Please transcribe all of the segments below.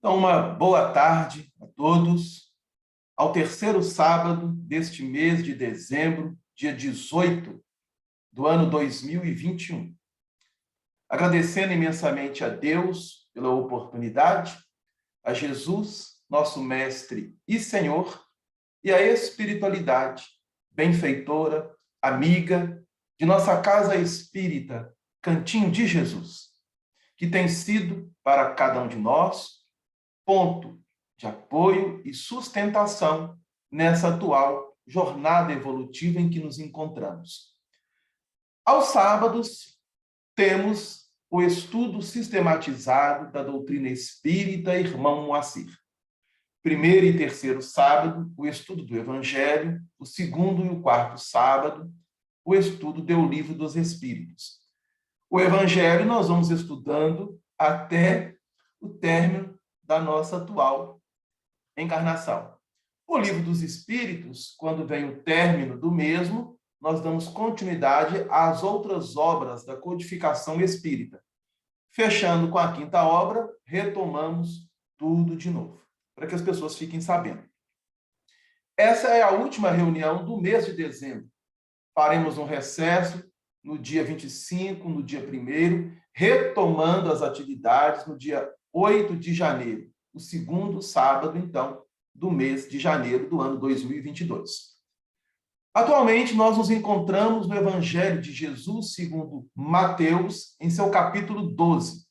Então, uma boa tarde a todos. Ao terceiro sábado deste mês de dezembro, dia 18 do ano 2021. Agradecendo imensamente a Deus pela oportunidade, a Jesus, nosso Mestre e Senhor, e a espiritualidade, benfeitora, amiga de nossa casa espírita, Cantinho de Jesus, que tem sido para cada um de nós ponto de apoio e sustentação nessa atual jornada evolutiva em que nos encontramos. Aos sábados, temos o estudo sistematizado da doutrina espírita Irmão Moacir. Primeiro e terceiro sábado, o estudo do Evangelho. O segundo e o quarto sábado, o estudo do Livro dos Espíritos. O Evangelho nós vamos estudando até o término da nossa atual encarnação. O Livro dos Espíritos, quando vem o término do mesmo, nós damos continuidade às outras obras da codificação espírita. Fechando com a quinta obra, retomamos tudo de novo, para que as pessoas fiquem sabendo. Essa é a última reunião do mês de dezembro. Faremos um recesso no dia 25, no dia 1º, retomando as atividades no dia 8 de janeiro, o segundo sábado, então, do mês de janeiro do ano 2022. Atualmente, nós nos encontramos no Evangelho de Jesus segundo Mateus, em seu capítulo 12.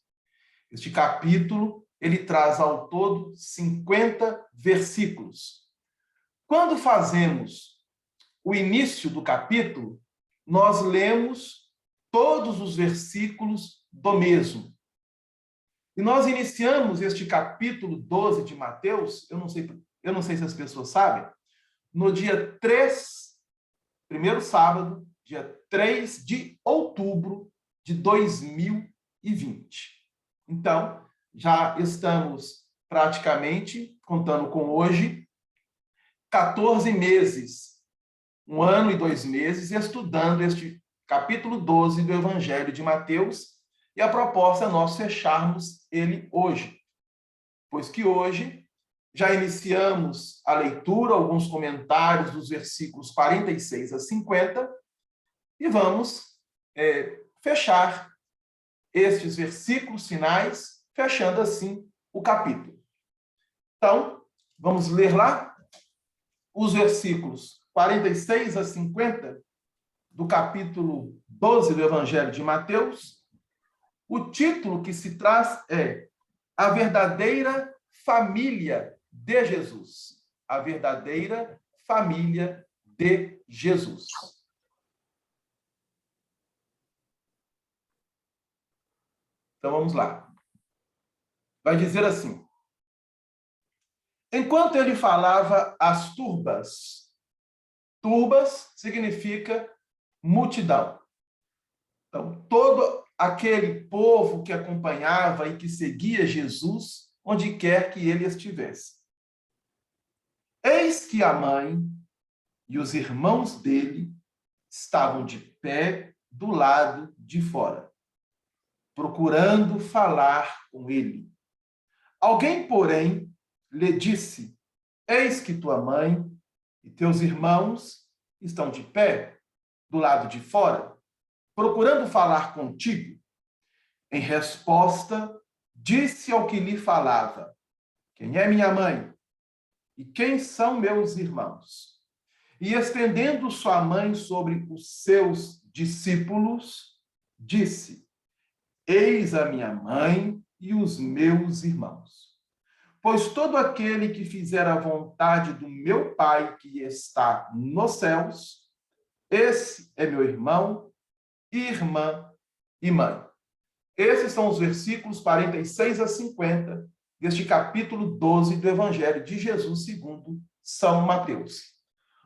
Este capítulo, ele traz ao todo 50 versículos. Quando fazemos o início do capítulo, nós lemos todos os versículos do mesmo. E nós iniciamos este capítulo 12 de Mateus, eu não sei se as pessoas sabem, no dia 3, primeiro sábado, dia 3 de outubro de 2020. Então, já estamos praticamente, contando com hoje, 14 meses, 1 ano e 2 meses, estudando este capítulo 12 do Evangelho de Mateus, e a proposta é nós fecharmos ele hoje, pois que hoje já iniciamos a leitura, alguns comentários dos versículos 46 a 50, e vamos fechar estes versículos finais, fechando assim o capítulo. Então, vamos ler lá os versículos 46 a 50 do capítulo 12 do Evangelho de Mateus. O título que se traz é A Verdadeira Família de Jesus. A Verdadeira Família de Jesus. Então, vamos lá. Vai dizer assim: enquanto ele falava às turbas, turbas significa multidão. Então, todo aquele povo que acompanhava e que seguia Jesus, onde quer que ele estivesse. Eis que a mãe e os irmãos dele estavam de pé do lado de fora, procurando falar com ele. Alguém, porém, lhe disse: eis que tua mãe e teus irmãos estão de pé do lado de fora, procurando falar contigo. Em resposta, disse ao que lhe falava: quem é minha mãe? E quem são meus irmãos? E estendendo sua mãe sobre os seus discípulos, disse: eis a minha mãe e os meus irmãos. Pois todo aquele que fizer a vontade do meu Pai que está nos céus, esse é meu irmão, irmã e mãe. Esses são os versículos 46 a 50 deste capítulo 12 do Evangelho de Jesus segundo São Mateus.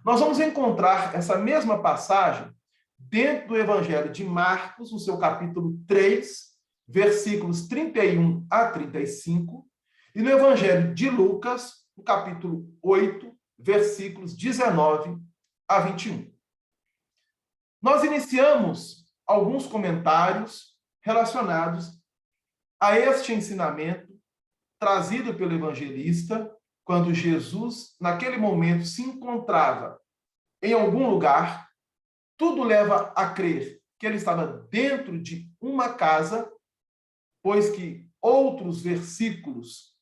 Nós vamos encontrar essa mesma passagem dentro do Evangelho de Marcos, no seu capítulo 3, versículos 31 a 35, e no Evangelho de Lucas, no capítulo 8, versículos 19 a 21. Nós iniciamos alguns comentários relacionados a este ensinamento trazido pelo evangelista quando Jesus, naquele momento, se encontrava em algum lugar. Tudo leva a crer que ele estava dentro de uma casa, pois que outros versículos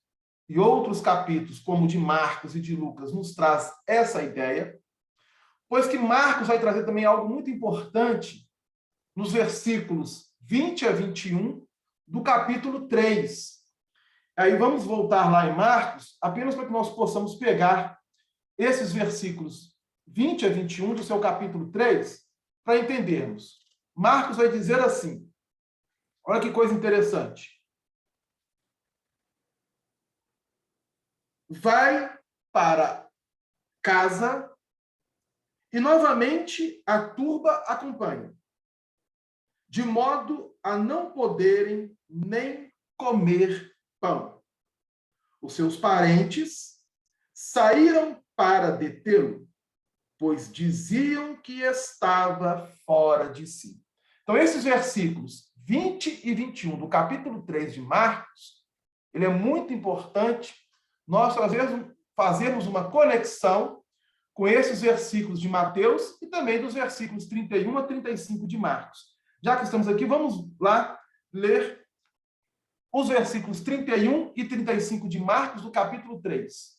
e outros capítulos, como o de Marcos e de Lucas, nos traz essa ideia, pois que Marcos vai trazer também algo muito importante nos versículos 20 a 21 do capítulo 3. Aí vamos voltar lá em Marcos, apenas para que nós possamos pegar esses versículos 20 a 21 do seu capítulo 3, para entendermos. Marcos vai dizer assim, olha que coisa interessante. Vai para casa e novamente a turba acompanha, de modo a não poderem nem comer pão. Os seus parentes saíram para detê-lo, pois diziam que estava fora de si. Então, esses versículos 20 e 21 do capítulo 3 de Marcos, ele é muito importante nós fazermos uma conexão com esses versículos de Mateus e também dos versículos 31 a 35 de Marcos. Já que estamos aqui, vamos lá ler os versículos 31 e 35 de Marcos, do capítulo 3.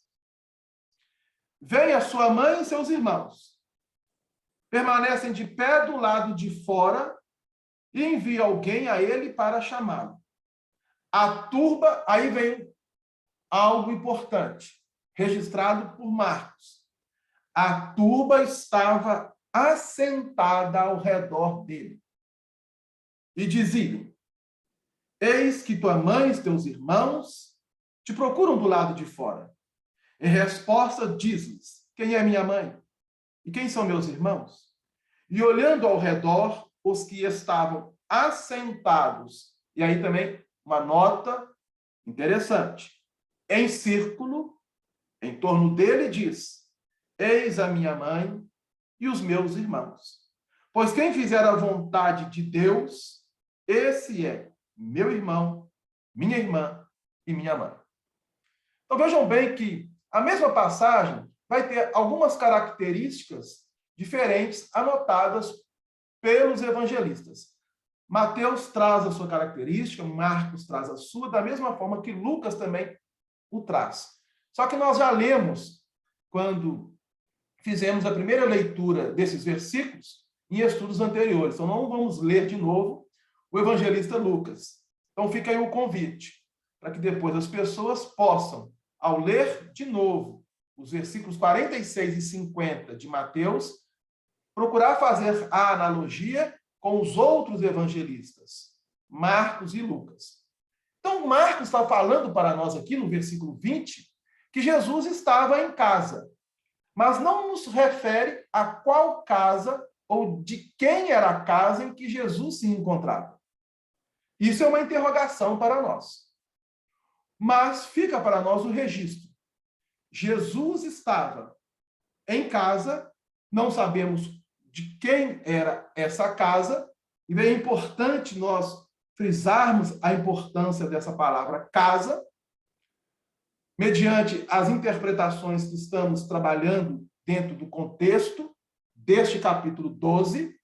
Vem a sua mãe e seus irmãos, permanecem de pé do lado de fora e envia alguém a ele para chamá-lo. A turba, aí vem algo importante, registrado por Marcos. A turba estava assentada ao redor dele. E diziam: eis que tua mãe e teus irmãos te procuram do lado de fora. Em resposta, diz-lhes: quem é minha mãe? E quem são meus irmãos? E olhando ao redor, os que estavam assentados, e aí também uma nota interessante, em círculo, em torno dele, diz: eis a minha mãe e os meus irmãos. Pois quem fizer a vontade de Deus, esse é meu irmão, minha irmã e minha mãe. Então vejam bem que a mesma passagem vai ter algumas características diferentes anotadas pelos evangelistas. Mateus traz a sua característica, Marcos traz a sua, da mesma forma que Lucas também o traz. Só que nós já lemos, quando fizemos a primeira leitura desses versículos, em estudos anteriores. Então, não vamos ler de novo o evangelista Lucas. Então, fica aí o convite, para que depois as pessoas possam, ao ler de novo os versículos 46 e 50 de Mateus, procurar fazer a analogia com os outros evangelistas, Marcos e Lucas. Então, Marcos está falando para nós aqui no versículo 20 que Jesus estava em casa, mas não nos refere a qual casa ou de quem era a casa em que Jesus se encontrava. Isso é uma interrogação para nós. Mas fica para nós o registro. Jesus estava em casa, não sabemos de quem era essa casa, e é importante nós frisarmos a importância dessa palavra casa, mediante as interpretações que estamos trabalhando dentro do contexto deste capítulo 12,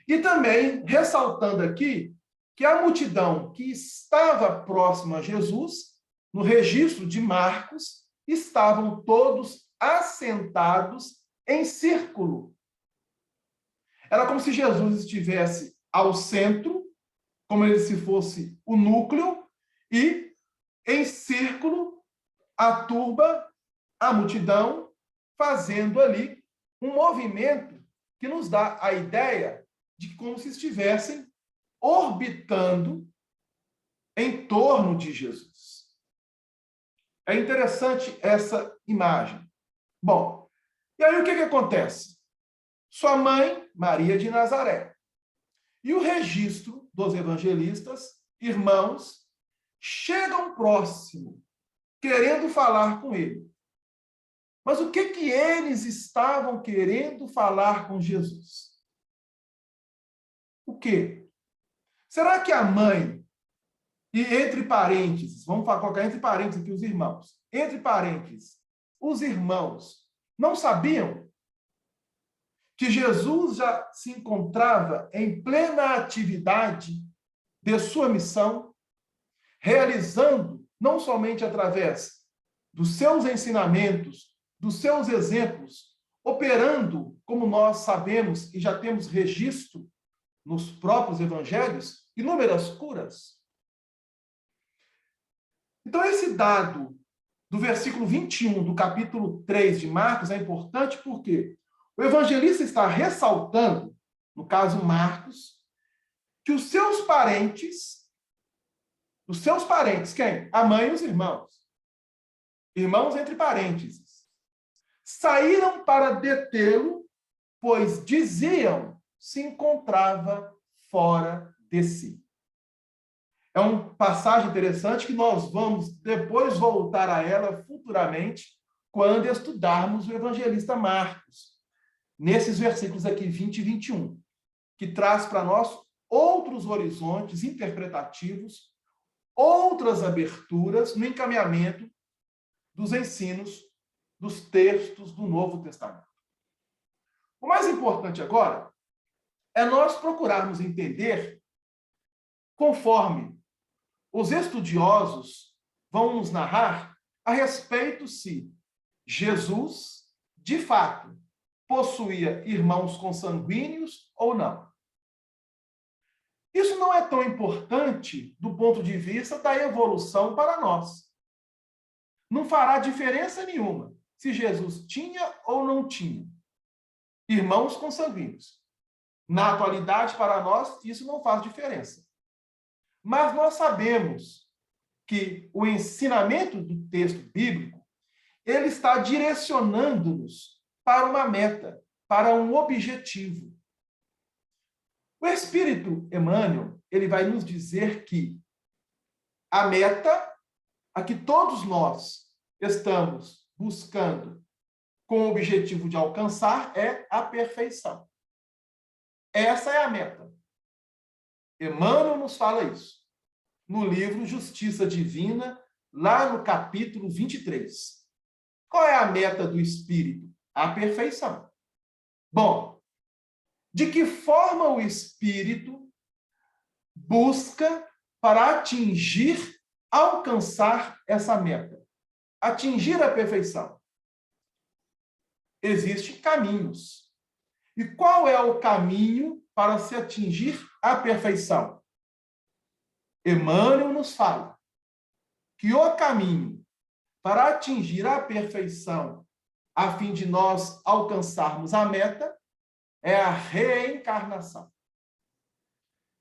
e também ressaltando aqui que a multidão que estava próxima a Jesus, no registro de Marcos, estavam todos assentados em círculo. Era como se Jesus estivesse ao centro, como se fosse o núcleo, e em círculo a turba, a multidão, fazendo ali um movimento que nos dá a ideia de que como se estivessem orbitando em torno de Jesus. É interessante essa imagem. Bom, e aí o que acontece? Sua mãe, Maria de Nazaré, e o registro dos evangelistas, irmãos, chegam próximo, querendo falar com ele. Mas o que eles estavam querendo falar com Jesus? O quê? Será que a mãe E entre parênteses, vamos colocar entre parênteses aqui os irmãos. Entre parênteses, os irmãos não sabiam que Jesus já se encontrava em plena atividade de sua missão, realizando, não somente através dos seus ensinamentos, dos seus exemplos, operando, como nós sabemos e já temos registro nos próprios evangelhos, inúmeras curas. Então, esse dado do versículo 21 do capítulo 3 de Marcos é importante porque o evangelista está ressaltando, no caso Marcos, que os seus parentes, quem? A mãe e os irmãos. Irmãos entre parênteses. Saíram para detê-lo, pois diziam se encontrava fora de si. É uma passagem interessante que nós vamos depois voltar a ela futuramente, quando estudarmos o evangelista Marcos, nesses versículos aqui, 20 e 21, que traz para nós outros horizontes interpretativos, outras aberturas no encaminhamento dos ensinos dos textos do Novo Testamento. O mais importante agora é nós procurarmos entender, conforme os estudiosos vão nos narrar, a respeito se Jesus, de fato, possuía irmãos consanguíneos ou não. Isso não é tão importante do ponto de vista da evolução para nós. Não fará diferença nenhuma se Jesus tinha ou não tinha irmãos consanguíneos. Na atualidade, para nós, isso não faz diferença. Mas nós sabemos que o ensinamento do texto bíblico, ele está direcionando-nos para uma meta, para um objetivo. O Espírito Emmanuel, ele vai nos dizer que a meta a que todos nós estamos buscando com o objetivo de alcançar é a perfeição. Essa é a meta. Emmanuel nos fala isso no livro Justiça Divina, lá no capítulo 23. Qual é a meta do Espírito? A perfeição. Bom, de que forma o Espírito busca para atingir, alcançar essa meta? Atingir a perfeição. Existem caminhos. E qual é o caminho para se atingir a perfeição? Emmanuel nos fala que o caminho para atingir a perfeição, a fim de nós alcançarmos a meta, é a reencarnação.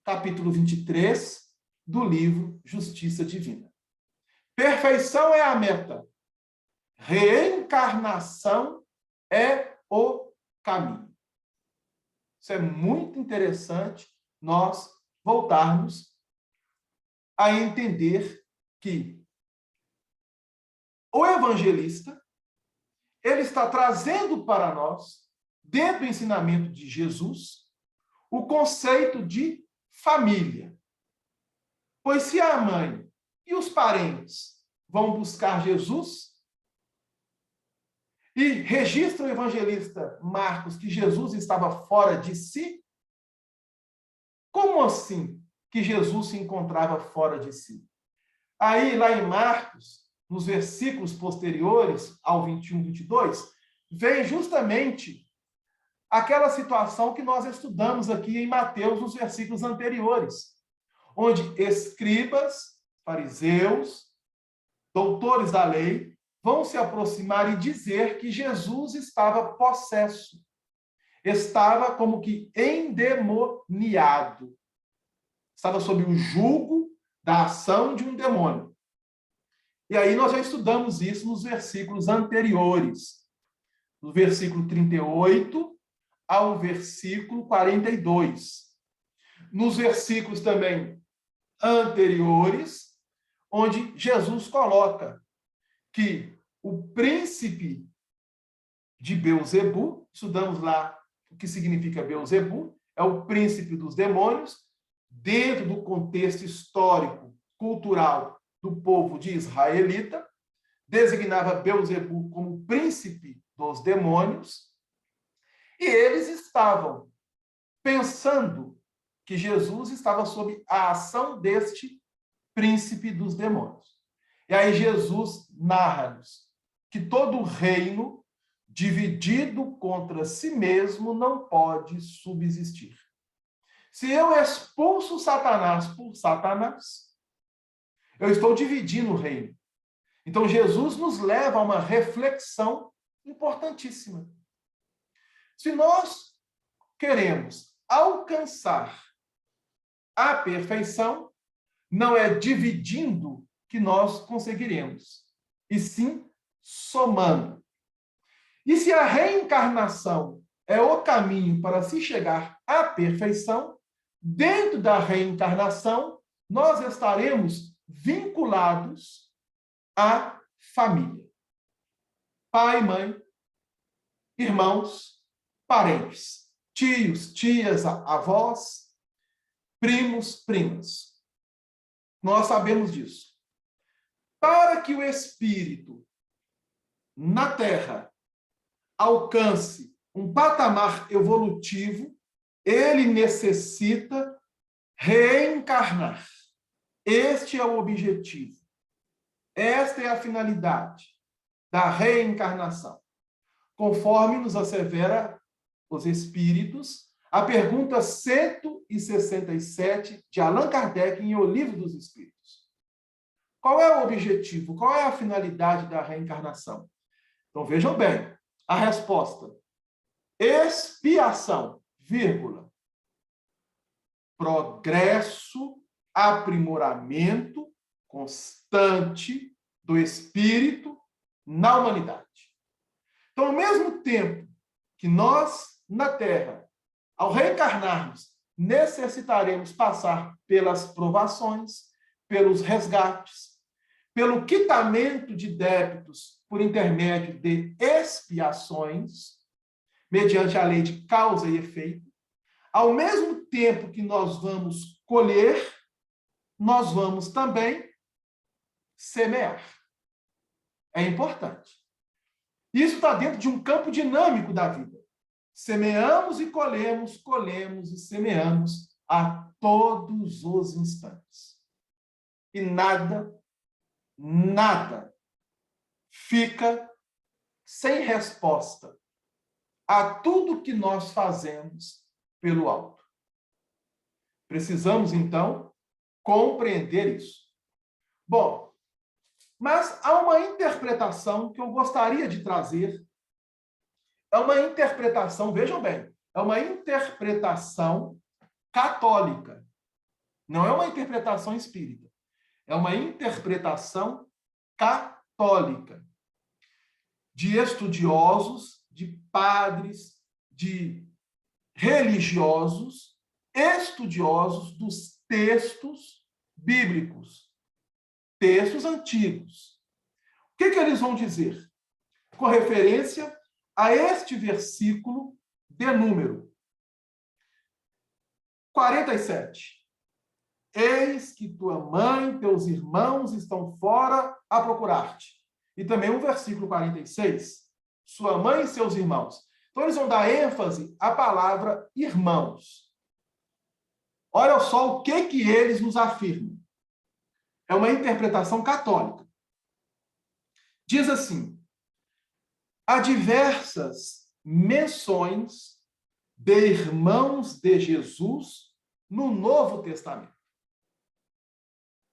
Capítulo 23 do livro Justiça Divina. Perfeição é a meta. Reencarnação é o caminho. Isso é muito interessante nós voltarmos a entender que o evangelista, ele está trazendo para nós, dentro do ensinamento de Jesus, o conceito de família. Pois se a mãe e os parentes vão buscar Jesus, e registra o evangelista Marcos que Jesus estava fora de si, como assim que Jesus se encontrava fora de si? Aí, lá em Marcos, nos versículos posteriores ao 21, 22, vem justamente aquela situação que nós estudamos aqui em Mateus, nos versículos anteriores, onde escribas, fariseus, doutores da lei, vão se aproximar e dizer que Jesus estava possesso, estava como que endemoniado, estava sob o jugo da ação de um demônio. E aí nós já estudamos isso nos versículos anteriores, do versículo 38 ao versículo 42. Nos versículos também anteriores, onde Jesus coloca que o príncipe de Beelzebu, estudamos lá o que significa Beelzebu, é o príncipe dos demônios, dentro do contexto histórico cultural do povo de israelita, designava Beelzebul como príncipe dos demônios, e eles estavam pensando que Jesus estava sob a ação deste príncipe dos demônios. E aí Jesus narra-nos que todo reino dividido contra si mesmo não pode subsistir. Se eu expulso Satanás por Satanás, eu estou dividindo o reino. Então, Jesus nos leva a uma reflexão importantíssima. Se nós queremos alcançar a perfeição, não é dividindo que nós conseguiremos, e sim somando. E se a reencarnação é o caminho para se chegar à perfeição, dentro da reencarnação, nós estaremos vinculados à família. Pai, mãe, irmãos, parentes, tios, tias, avós, primos, primas. Nós sabemos disso. Para que o espírito na Terra alcance um patamar evolutivo, ele necessita reencarnar. Este é o objetivo. Esta é a finalidade da reencarnação. Conforme nos assevera os Espíritos, a pergunta 167 de Allan Kardec em O Livro dos Espíritos. Qual é o objetivo? Qual é a finalidade da reencarnação? Então, vejam bem, a resposta: expiação, vírgula, progresso, aprimoramento constante do espírito na humanidade. Então, ao mesmo tempo que nós, na Terra, ao reencarnarmos, necessitaremos passar pelas provações, pelos resgates, pelo quitamento de débitos por intermédio de expiações, mediante a lei de causa e efeito, ao mesmo tempo que nós vamos colher, nós vamos também semear. É importante. Isso está dentro de um campo dinâmico da vida. Semeamos e colhemos, colhemos e semeamos a todos os instantes. E nada fica sem resposta a tudo que nós fazemos pelo alto. Precisamos, então, compreender isso. Bom, mas há uma interpretação que eu gostaria de trazer. É uma interpretação, vejam bem, é uma interpretação católica. Não é uma interpretação espírita. É uma interpretação católica. De estudiosos, de padres, de religiosos, estudiosos dos textos bíblicos, textos antigos. O que eles vão dizer? Com referência a este versículo de número 47. Eis que tua mãe e teus irmãos estão fora a procurar-te. E também o versículo 46. Sua mãe e seus irmãos. Então, eles vão dar ênfase à palavra irmãos. Olha só o que eles nos afirmam. É uma interpretação católica. Diz assim: há diversas menções de irmãos de Jesus no Novo Testamento.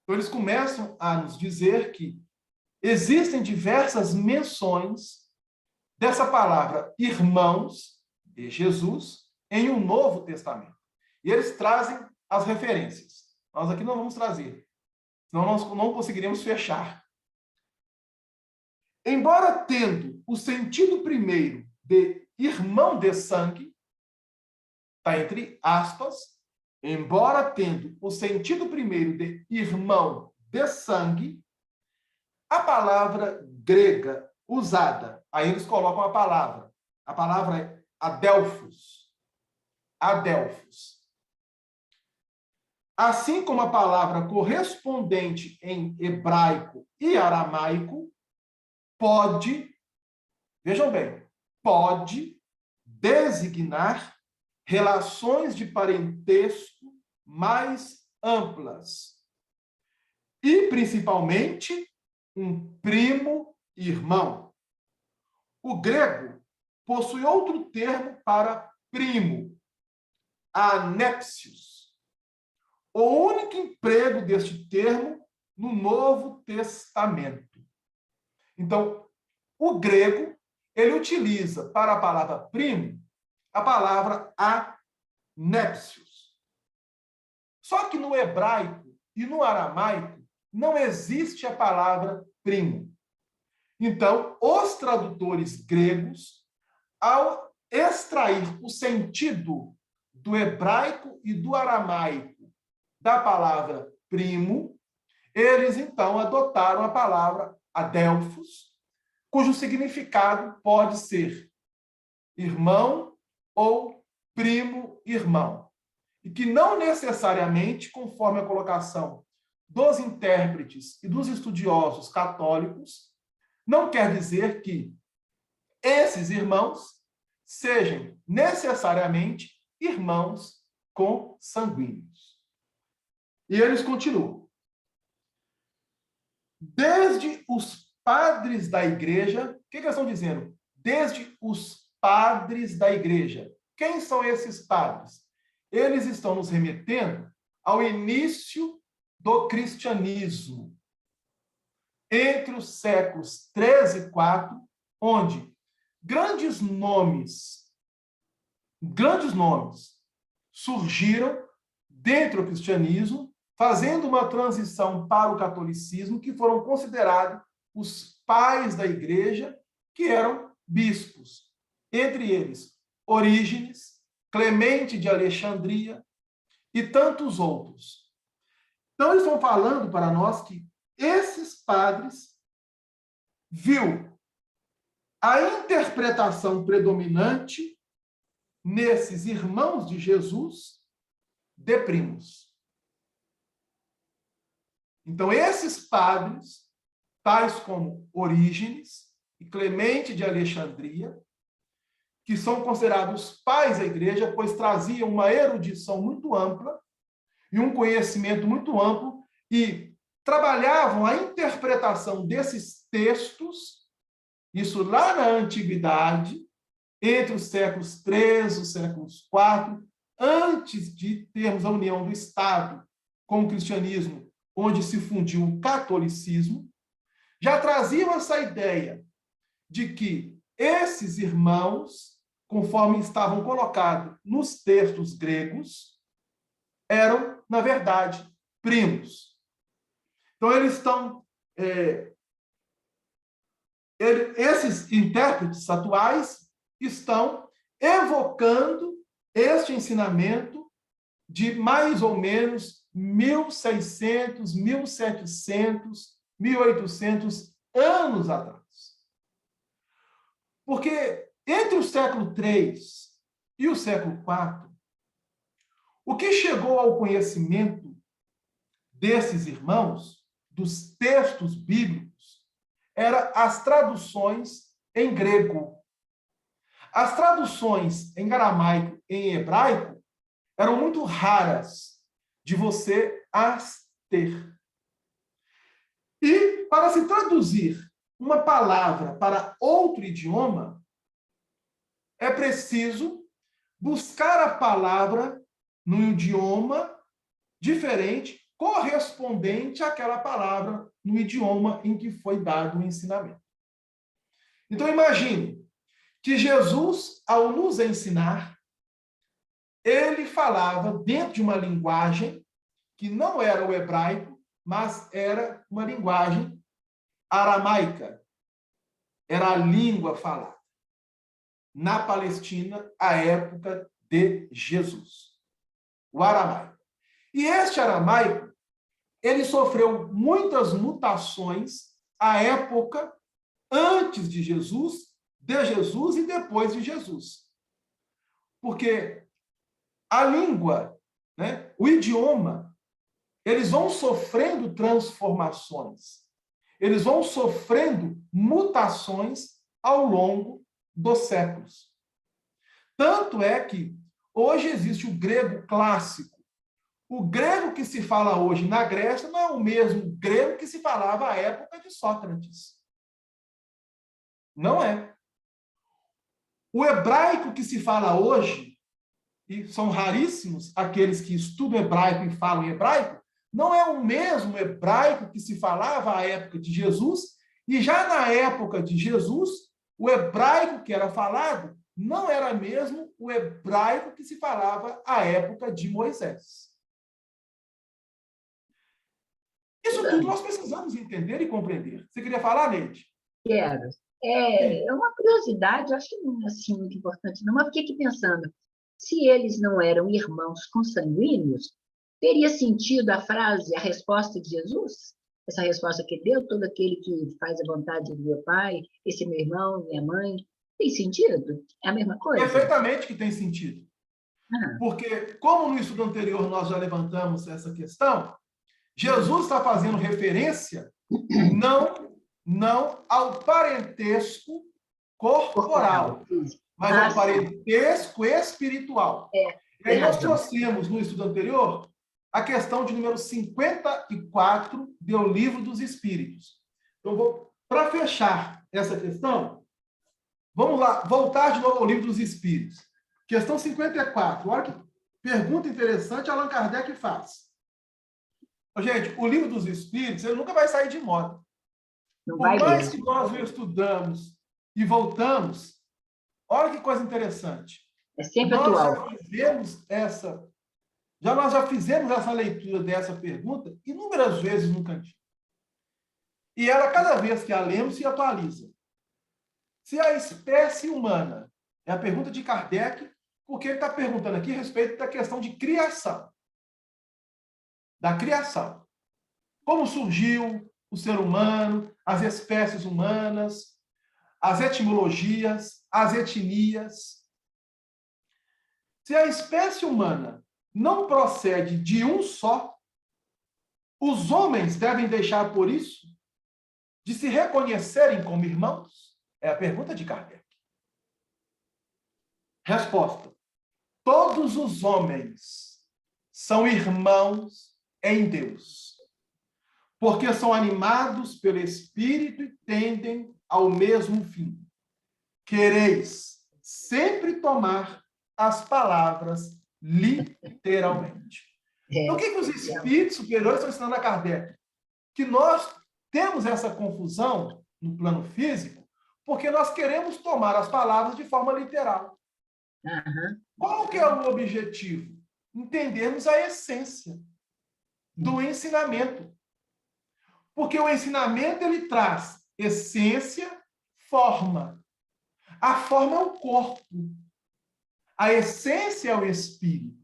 Então, eles começam a nos dizer que existem diversas menções dessa palavra irmãos de Jesus em um Novo Testamento. E eles trazem as referências. Nós aqui não vamos trazer, senão nós não conseguiremos fechar. Embora tendo o sentido primeiro de irmão de sangue, está entre aspas, embora tendo o sentido primeiro de irmão de sangue, a palavra grega usada, aí eles colocam a palavra é adelphos. Adelphos. assim como a palavra correspondente em hebraico e aramaico pode, vejam bem, pode designar relações de parentesco mais amplas e, principalmente, um primo-irmão. O grego possui outro termo para primo, anépsios. O único emprego deste termo no Novo Testamento. Então, o grego, ele utiliza para a palavra primo a palavra anépsios. Só que no hebraico e no aramaico não existe a palavra primo. Então, os tradutores gregos, ao extrair o sentido do hebraico e do aramaico da palavra primo, eles então adotaram a palavra adelphos, cujo significado pode ser irmão ou primo-irmão. E que não necessariamente, conforme a colocação dos intérpretes e dos estudiosos católicos, não quer dizer que esses irmãos sejam necessariamente irmãos consanguíneos. E eles continuam. Desde os padres da igreja, o que eles estão dizendo? Desde os padres da igreja. Quem são esses padres? Eles estão nos remetendo ao início do cristianismo, entre os séculos 3 e 4, onde grandes nomes surgiram dentro do cristianismo, fazendo uma transição para o catolicismo, que foram considerados os pais da igreja, que eram bispos. Entre eles, Orígenes, Clemente de Alexandria e tantos outros. Então, eles estão falando para nós que esses padres viu a interpretação predominante nesses irmãos de Jesus de primos. Então, esses padres, tais como Orígenes e Clemente de Alexandria, que são considerados pais da igreja, pois traziam uma erudição muito ampla e um conhecimento muito amplo e trabalhavam a interpretação desses textos, isso lá na antiguidade, entre os séculos 3 e os séculos 4, antes de termos a união do Estado com o cristianismo, onde se fundiu o catolicismo, já traziam essa ideia de que esses irmãos, conforme estavam colocados nos textos gregos, eram, na verdade, primos. Então, eles estão... esses intérpretes atuais estão evocando este ensinamento de mais ou menos 1.600, 1.700, 1.800 anos atrás. Porque entre o século III e o século IV, o que chegou ao conhecimento desses irmãos, dos textos bíblicos, eram as traduções em grego. As traduções em aramaico e em hebraico eram muito raras de você as ter. E, para se traduzir uma palavra para outro idioma, é preciso buscar a palavra num idioma diferente, correspondente àquela palavra no idioma em que foi dado o ensinamento. Então, imagine que Jesus, ao nos ensinar, ele falava dentro de uma linguagem que não era o hebraico, mas era uma linguagem aramaica. Era a língua falada na Palestina à época de Jesus. O aramaico. E este aramaico, ele sofreu muitas mutações à época antes de Jesus e depois de Jesus. Porque a língua, né, o idioma eles vão sofrendo transformações, eles vão sofrendo mutações ao longo dos séculos. Tanto é que hoje existe o grego clássico. O grego que se fala hoje na Grécia não é o mesmo grego que se falava à época de Sócrates. Não é. O hebraico que se fala hoje, e são raríssimos aqueles que estudam hebraico e falam hebraico, não é o mesmo hebraico que se falava à época de Jesus, e já na época de Jesus, o hebraico que era falado não era mesmo o hebraico que se falava à época de Moisés. Isso tudo nós precisamos entender e compreender. Você queria falar, Neide? Quero. É uma curiosidade, eu acho que não é assim muito importante, não, mas fiquei aqui pensando, se eles não eram irmãos consanguíneos, teria sentido a frase, a resposta de Jesus? Essa resposta que deu, todo aquele que faz a vontade do meu pai, esse é meu irmão, minha mãe, tem sentido? É a mesma coisa? Perfeitamente que tem sentido. Porque, como no estudo anterior nós já levantamos essa questão, Jesus está fazendo referência não ao parentesco corporal, mas ao parentesco espiritual. E aí nós trouxemos no estudo anterior a questão de número 54 do Livro dos Espíritos. Então, para fechar essa questão, vamos lá, voltar de novo ao Livro dos Espíritos. Questão 54. Olha que pergunta interessante Allan Kardec faz. Gente, o Livro dos Espíritos, ele nunca vai sair de moda. Por mais que nós o estudamos e voltamos, olha que coisa interessante. É sempre atual. Nós já fizemos essa leitura dessa pergunta inúmeras vezes no cantinho. E ela, cada vez que a lemos, se atualiza. Se a espécie humana, é a pergunta de Kardec, porque ele está perguntando aqui a respeito da questão de criação. Da criação. Como surgiu o ser humano, as espécies humanas, as etimologias, as etnias. Se a espécie humana não procede de um só, os homens devem deixar por isso de se reconhecerem como irmãos? É a pergunta de Kardec. Resposta. Todos os homens são irmãos em Deus, porque são animados pelo Espírito e tendem ao mesmo fim. Quereis sempre tomar as palavras literalmente. Então, o que os espíritos superiores estão ensinando a Kardec? Que nós temos essa confusão no plano físico porque nós queremos tomar as palavras de forma literal. Qual que é o objetivo? Entendermos a essência do ensinamento. Porque o ensinamento, ele traz essência, forma. A forma é o corpo. A essência é o espírito.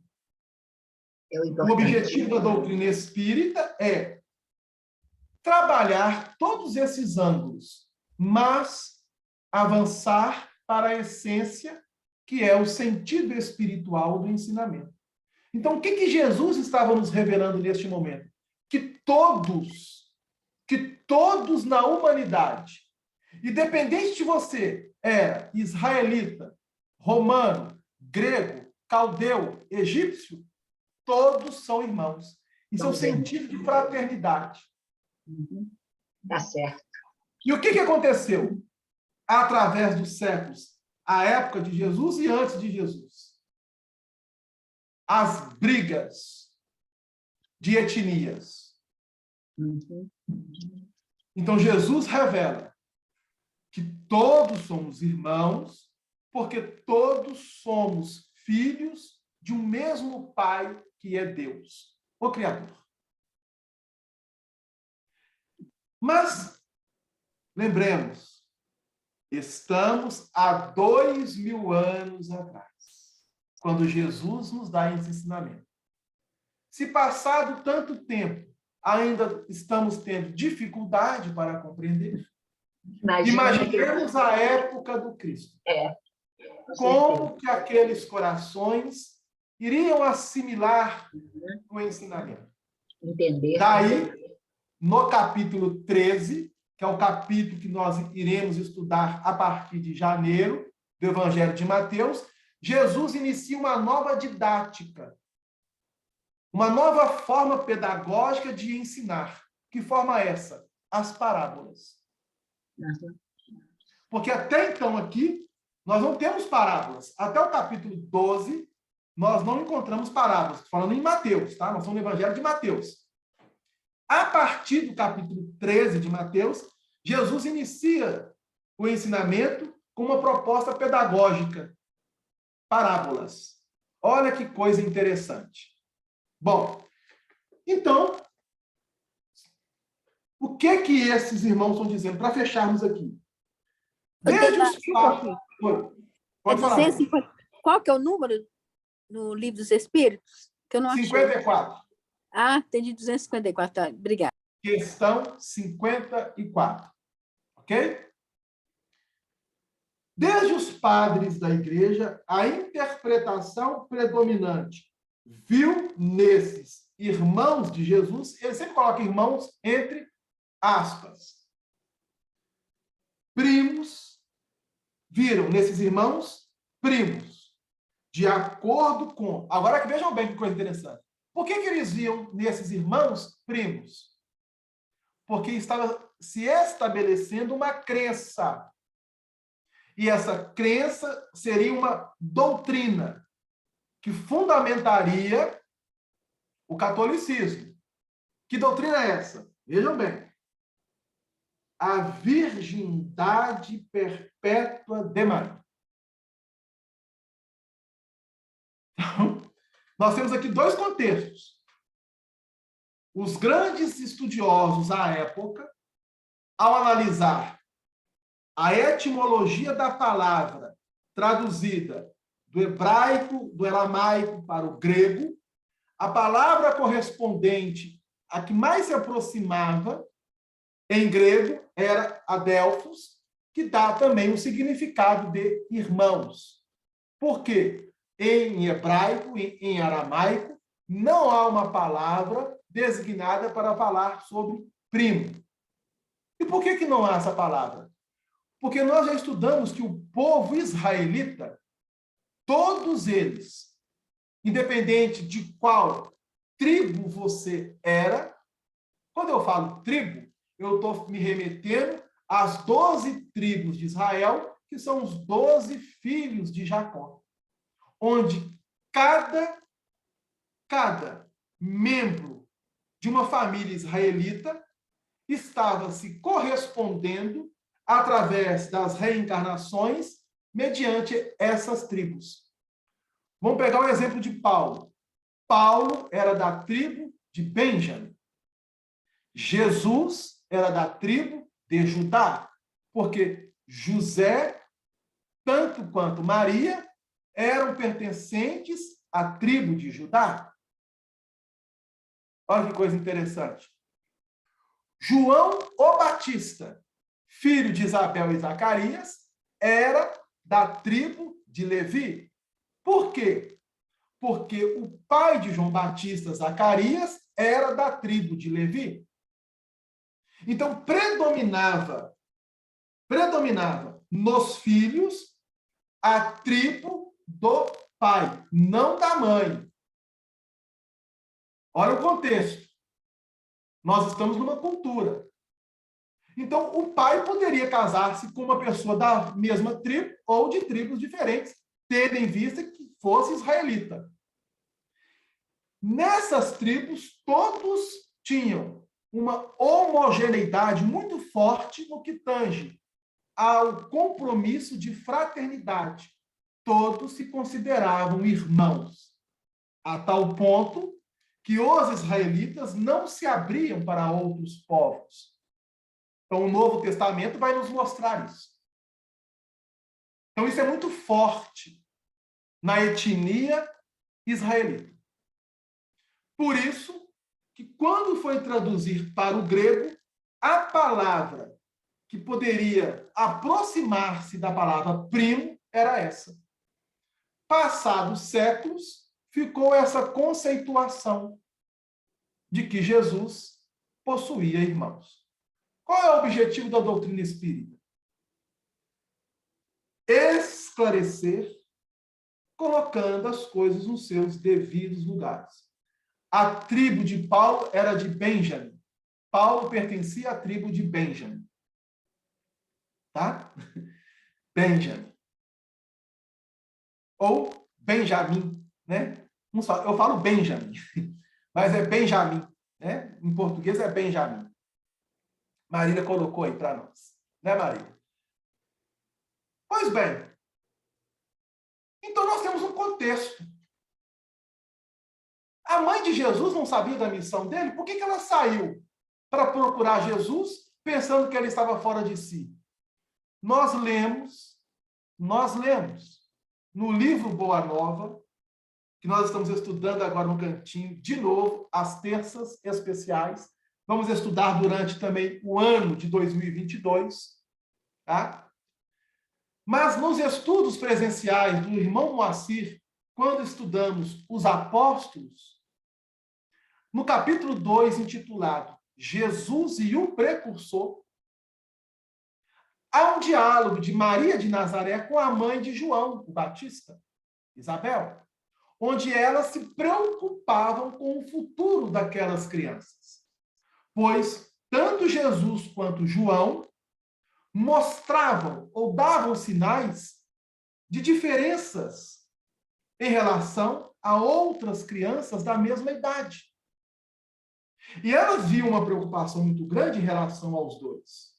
O objetivo da doutrina espírita é trabalhar todos esses ângulos, mas avançar para a essência, que é o sentido espiritual do ensinamento. Então, o que Jesus estava nos revelando neste momento? Que todos na humanidade, independente de você era israelita, romano, grego, caldeu, egípcio, todos são irmãos. Isso é o sentido de fraternidade. Tá certo. E o que aconteceu através dos séculos, a época de Jesus e antes de Jesus? As brigas de etnias. Então, Jesus revela que todos somos irmãos, porque todos somos filhos de um mesmo Pai, que é Deus, o Criador. Mas, lembremos, estamos há 2000 anos atrás, quando Jesus nos dá esse ensinamento. Se passado tanto tempo, ainda estamos tendo dificuldade para compreender, imaginemos a época do Cristo. Como que aqueles corações iriam assimilar o ensinamento? Entender. Daí, no capítulo 13, que é o capítulo que nós iremos estudar a partir de janeiro, do Evangelho de Mateus, Jesus inicia uma nova didática, uma nova forma pedagógica de ensinar. Que forma é essa? As parábolas. Uhum. Porque até então aqui, nós não temos parábolas. Até o capítulo 12, nós não encontramos parábolas. Estou falando em Mateus, tá? Nós estamos no Evangelho de Mateus. A partir do capítulo 13 de Mateus, Jesus inicia o ensinamento com uma proposta pedagógica. Parábolas. Olha que coisa interessante. Bom, então, o que esses irmãos estão dizendo? Para fecharmos aqui. Desde os fatos... Pode falar. 250. Qual que é o número no Livro dos Espíritos? Que eu não achei. 54. Ah, entendi, 254. Tá, obrigada. Questão 54. Ok? Desde os padres da igreja, a interpretação predominante viu nesses irmãos de Jesus, ele sempre coloca irmãos entre aspas. Primos, viram nesses irmãos primos, de acordo com... Agora que vejam bem que coisa interessante. Por que eles viam nesses irmãos primos? Porque estava se estabelecendo uma crença. E essa crença seria uma doutrina que fundamentaria o catolicismo. Que doutrina é essa? Vejam bem. A virgindade perpétua de Maria. Então, nós temos aqui dois contextos. Os grandes estudiosos à época, ao analisar a etimologia da palavra traduzida do hebraico, do aramaico para o grego, a palavra correspondente a que mais se aproximava em grego era adelphos, que dá também o significado de irmãos. Por quê? Em hebraico, em aramaico, não há uma palavra designada para falar sobre primo. E por que não há essa palavra? Porque nós já estudamos que o povo israelita, todos eles, independente de qual tribo você era, quando eu falo tribo, eu estou me remetendo às 12 tribos de Israel, que são os 12 filhos de Jacó, onde cada membro de uma família israelita estava se correspondendo através das reencarnações mediante essas tribos. Vamos pegar o exemplo de Paulo. Paulo era da tribo de Benjamim. Jesus era da tribo de Judá, porque José, tanto quanto Maria, eram pertencentes à tribo de Judá. Olha que coisa interessante. João o Batista, filho de Isabel e Zacarias, era da tribo de Levi. Por quê? Porque o pai de João Batista, Zacarias, era da tribo de Levi. Então, predominava nos filhos a tribo do pai, não da mãe. Olha o contexto. Nós estamos numa cultura. Então, o pai poderia casar-se com uma pessoa da mesma tribo ou de tribos diferentes, tendo em vista que fosse israelita. Nessas tribos, todos tinham uma homogeneidade muito forte no que tange ao compromisso de fraternidade. Todos se consideravam irmãos, a tal ponto que os israelitas não se abriam para outros povos. Então, o Novo Testamento vai nos mostrar isso. Então, isso é muito forte na etnia israelita. Por isso, que quando foi traduzir para o grego, a palavra que poderia aproximar-se da palavra primo era essa. Passados séculos, ficou essa conceituação. de que Jesus possuía irmãos. Qual é o objetivo da doutrina espírita? Esclarecer, colocando as coisas nos seus devidos lugares. A tribo de Paulo era de Benjamim. Paulo pertencia à tribo de Benjamim. Tá? Benjamim. Ou Benjamim, né? Eu falo Benjamim, mas é Benjamim, né? Em português é Benjamim. Marília colocou aí para nós, né, Marília? Pois bem, então nós temos um contexto. A mãe de Jesus não sabia da missão dele, por que ela saiu para procurar Jesus, pensando que ele estava fora de si? Nós lemos no livro Boa Nova, que nós estamos estudando agora no cantinho, de novo, às terças especiais. Vamos estudar durante também o ano de 2022, tá? Mas nos estudos presenciais do irmão Moacir, quando estudamos os apóstolos, no capítulo 2, intitulado Jesus e o Precursor, há um diálogo de Maria de Nazaré com a mãe de João, o Batista, Isabel, onde elas se preocupavam com o futuro daquelas crianças. Pois tanto Jesus quanto João mostravam ou davam sinais de diferenças em relação a outras crianças da mesma idade. E elas viam uma preocupação muito grande em relação aos dois.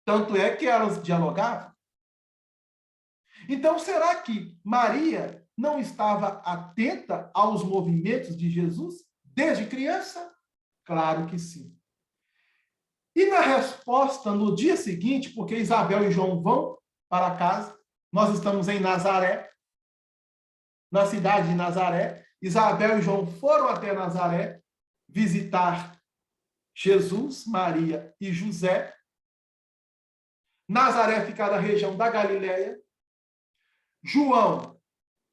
Tanto é que elas dialogavam. Então, será que Maria não estava atenta aos movimentos de Jesus desde criança? Claro que sim. E na resposta, no dia seguinte, porque Isabel e João vão para casa, nós estamos em Nazaré, na cidade de Nazaré, Isabel e João foram até Nazaré visitar Jesus, Maria e José. Nazaré fica na região da Galileia. João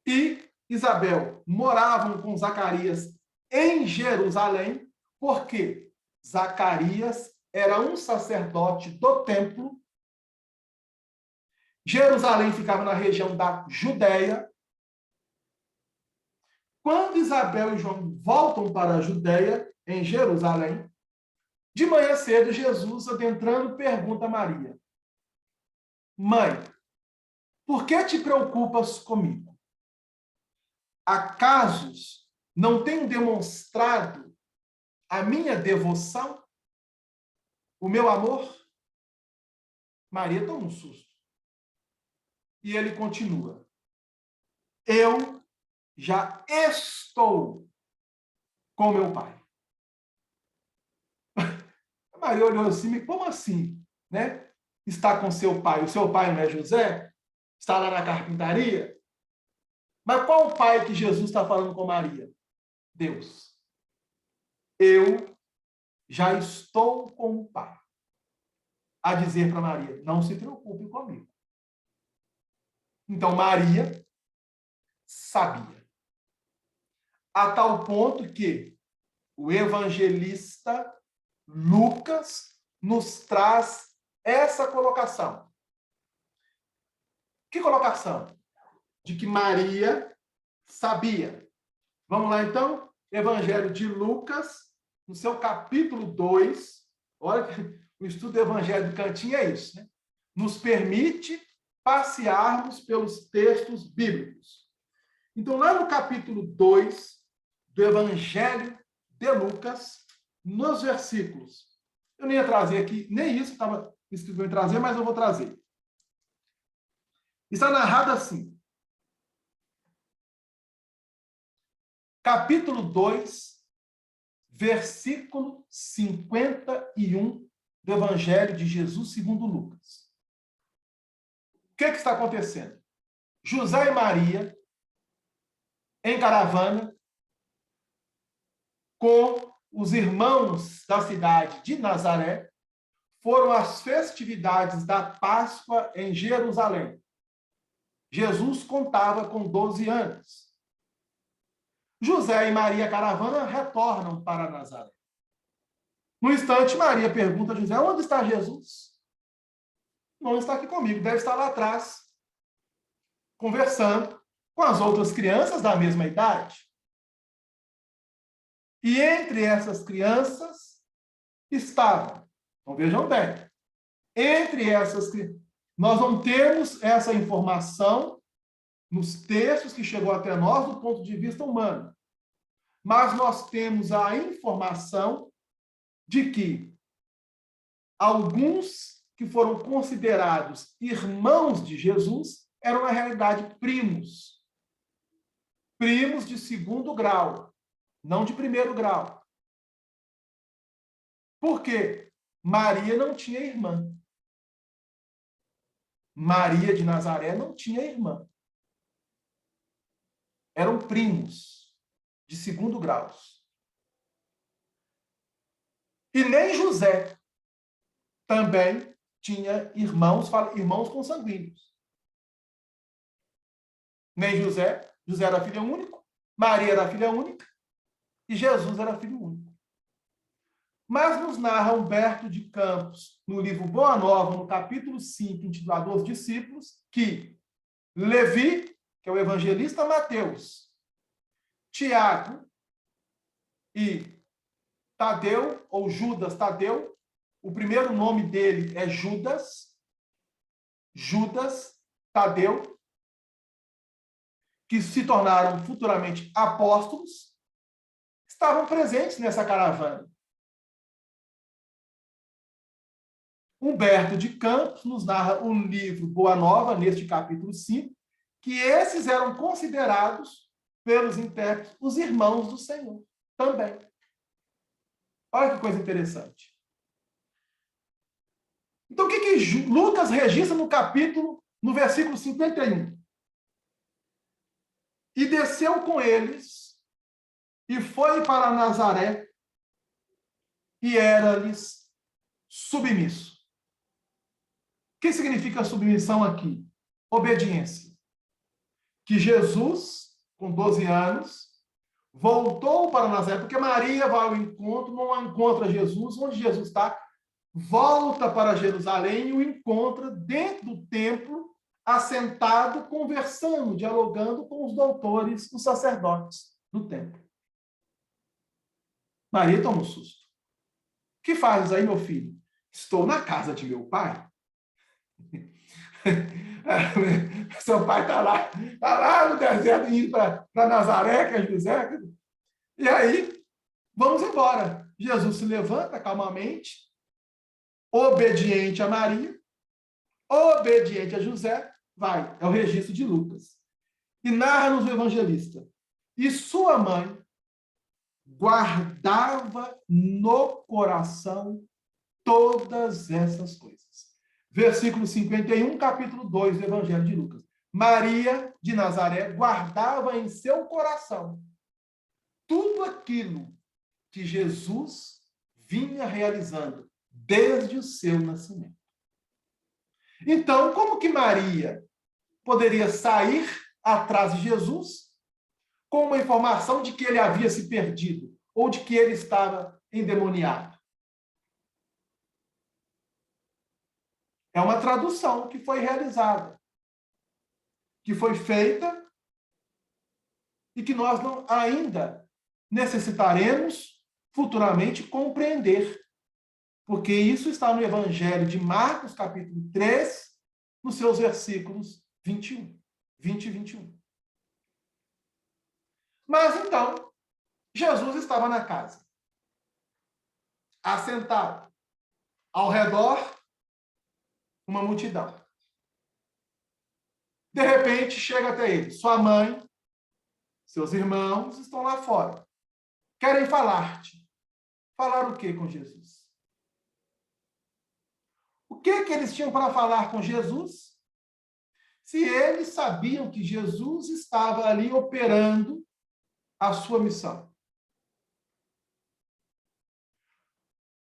e Isabel moravam com Zacarias em Jerusalém, porque Zacarias era um sacerdote do templo. Jerusalém ficava na região da Judéia. Quando Isabel e João voltam para a Judéia, em Jerusalém, de manhã cedo, Jesus, adentrando, pergunta a Maria: Mãe, por que te preocupas comigo? Acaso não tenho demonstrado a minha devoção? O meu amor? Maria toma um susto. E ele continua: eu já estou com meu pai. A Maria olhou assim, como assim, né? Está com seu pai. O seu pai não é José? Está lá na carpintaria? Mas qual o pai que Jesus está falando com Maria? Deus. Eu já estou com o pai. A dizer para Maria: não se preocupe comigo. Então, Maria sabia. A tal ponto que o evangelista Lucas nos traz essa colocação. Que colocação? De que Maria sabia. Vamos lá, então? Evangelho de Lucas, no seu capítulo 2. Olha, o estudo do Evangelho do Cantinho é isso, né? Nos permite passearmos pelos textos bíblicos. Então, lá no capítulo 2 do Evangelho de Lucas, nos versículos, eu nem ia trazer aqui, nem isso estava escrito em trazer, mas eu vou trazer. Está narrado assim. Capítulo 2, versículo 51 do Evangelho de Jesus segundo Lucas. O que está acontecendo? José e Maria, em caravana, com os irmãos da cidade de Nazaré, foram às festividades da Páscoa em Jerusalém. Jesus contava com 12 anos. José e Maria Caravana retornam para Nazaré. No instante, Maria pergunta a José: onde está Jesus? Não está aqui comigo, deve estar lá atrás, conversando com as outras crianças da mesma idade. E entre essas crianças estavam, então vejam bem, entre essas crianças, nós não temos essa informação nos textos que chegou até nós do ponto de vista humano, mas nós temos a informação de que alguns que foram considerados irmãos de Jesus eram, na realidade, primos. Primos de segundo grau, não de primeiro grau. Por quê? Maria não tinha irmã. Maria de Nazaré não tinha irmã. Eram primos de segundo grau. E nem José também tinha irmãos consanguíneos. Nem José. José era filho único, Maria era filha única e Jesus era filho único. Mas nos narra Humberto de Campos, no livro Boa Nova, no capítulo 5, intitulado Os Discípulos, que Levi, que é o evangelista Mateus, Tiago e Tadeu, ou Judas Tadeu, o primeiro nome dele é Judas Tadeu, que se tornaram futuramente apóstolos, estavam presentes nessa caravana. Humberto de Campos nos narra um livro Boa Nova, neste capítulo 5, que esses eram considerados pelos intérpretes os irmãos do Senhor também. Olha que coisa interessante. Então, o que Lucas registra no versículo 51? E desceu com eles, e foi para Nazaré, e era-lhes submisso. O que significa submissão aqui? Obediência. Que Jesus, com 12 anos, voltou para Nazaré, porque Maria vai ao encontro, não encontra Jesus, onde Jesus está, volta para Jerusalém e o encontra dentro do templo, assentado, conversando, dialogando com os doutores, os sacerdotes do templo. Maria toma um susto. O que fazes aí, meu filho? Estou na casa de meu pai. Seu pai está lá no deserto, indo para Nazaré, que é José. E aí, vamos embora. Jesus se levanta calmamente, obediente a Maria, obediente a José, vai. É o registro de Lucas. E narra-nos o evangelista. E sua mãe guardava no coração todas essas coisas. Versículo 51, capítulo 2 do Evangelho de Lucas. Maria de Nazaré guardava em seu coração tudo aquilo que Jesus vinha realizando desde o seu nascimento. Então, como que Maria poderia sair atrás de Jesus com uma informação de que ele havia se perdido ou de que ele estava endemoniado? É uma tradução que foi realizada, que foi feita e que nós ainda necessitaremos futuramente compreender, porque isso está no Evangelho de Marcos, capítulo 3, nos seus versículos 20 e 21. Mas então, Jesus estava na casa, assentado, ao redor uma multidão. De repente, chega até ele. Sua mãe, seus irmãos estão lá fora. Querem falar-te. Falar o quê com Jesus? O que eles tinham para falar com Jesus? Se eles sabiam que Jesus estava ali operando a sua missão.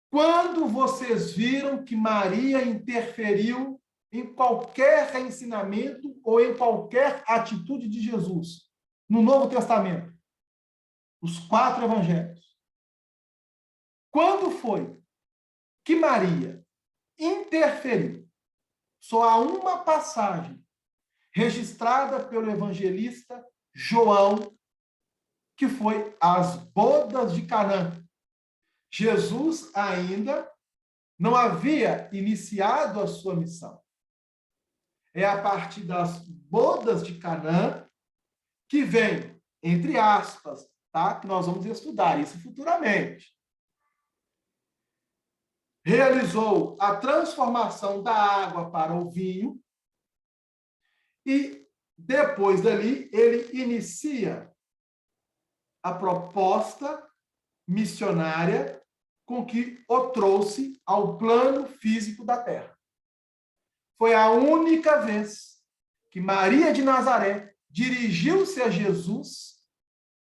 Quando vocês viram que Maria interferiu em qualquer ensinamento ou em qualquer atitude de Jesus no Novo Testamento? os 4 evangelhos. Quando foi que Maria interferiu? Só há uma passagem registrada pelo evangelista João, que foi as bodas de Canaã. Jesus ainda não havia iniciado a sua missão. É a partir das bodas de Canaã que vem, entre aspas, tá? Que nós vamos estudar isso futuramente. Realizou a transformação da água para o vinho e, depois dali, ele inicia a proposta missionária com que o trouxe ao plano físico da terra. Foi a única vez que Maria de Nazaré dirigiu-se a Jesus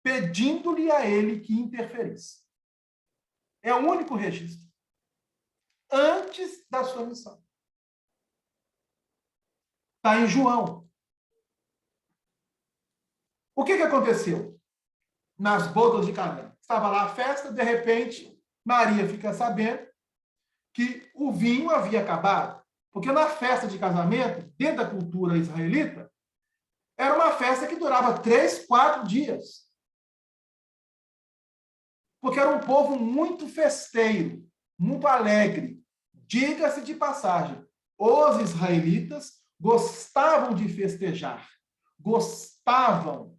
pedindo-lhe a ele que interferisse. É o único registro. Antes da sua missão. Está em João. O que aconteceu nas bodas de Caná? Estava lá a festa, de repente, Maria fica sabendo que o vinho havia acabado. Porque na festa de casamento, dentro da cultura israelita, era uma festa que durava 3, 4 dias. Porque era um povo muito festeiro, muito alegre. Diga-se de passagem, os israelitas gostavam de festejar. Gostam,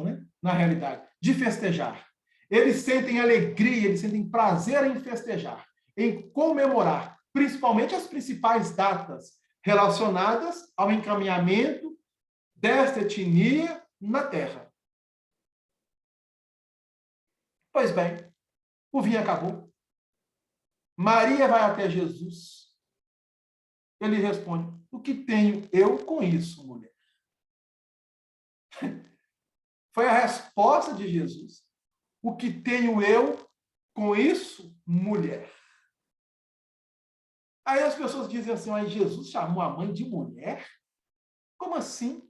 né? Na realidade, de festejar. Eles sentem alegria, eles sentem prazer em festejar, em comemorar, principalmente as principais datas relacionadas ao encaminhamento desta etnia na terra. Pois bem, o vinho acabou. Maria vai até Jesus. Ele responde: o que tenho eu com isso, mulher? Foi a resposta de Jesus. O que tenho eu com isso, mulher? Aí as pessoas dizem assim: mas Jesus chamou a mãe de mulher? Como assim?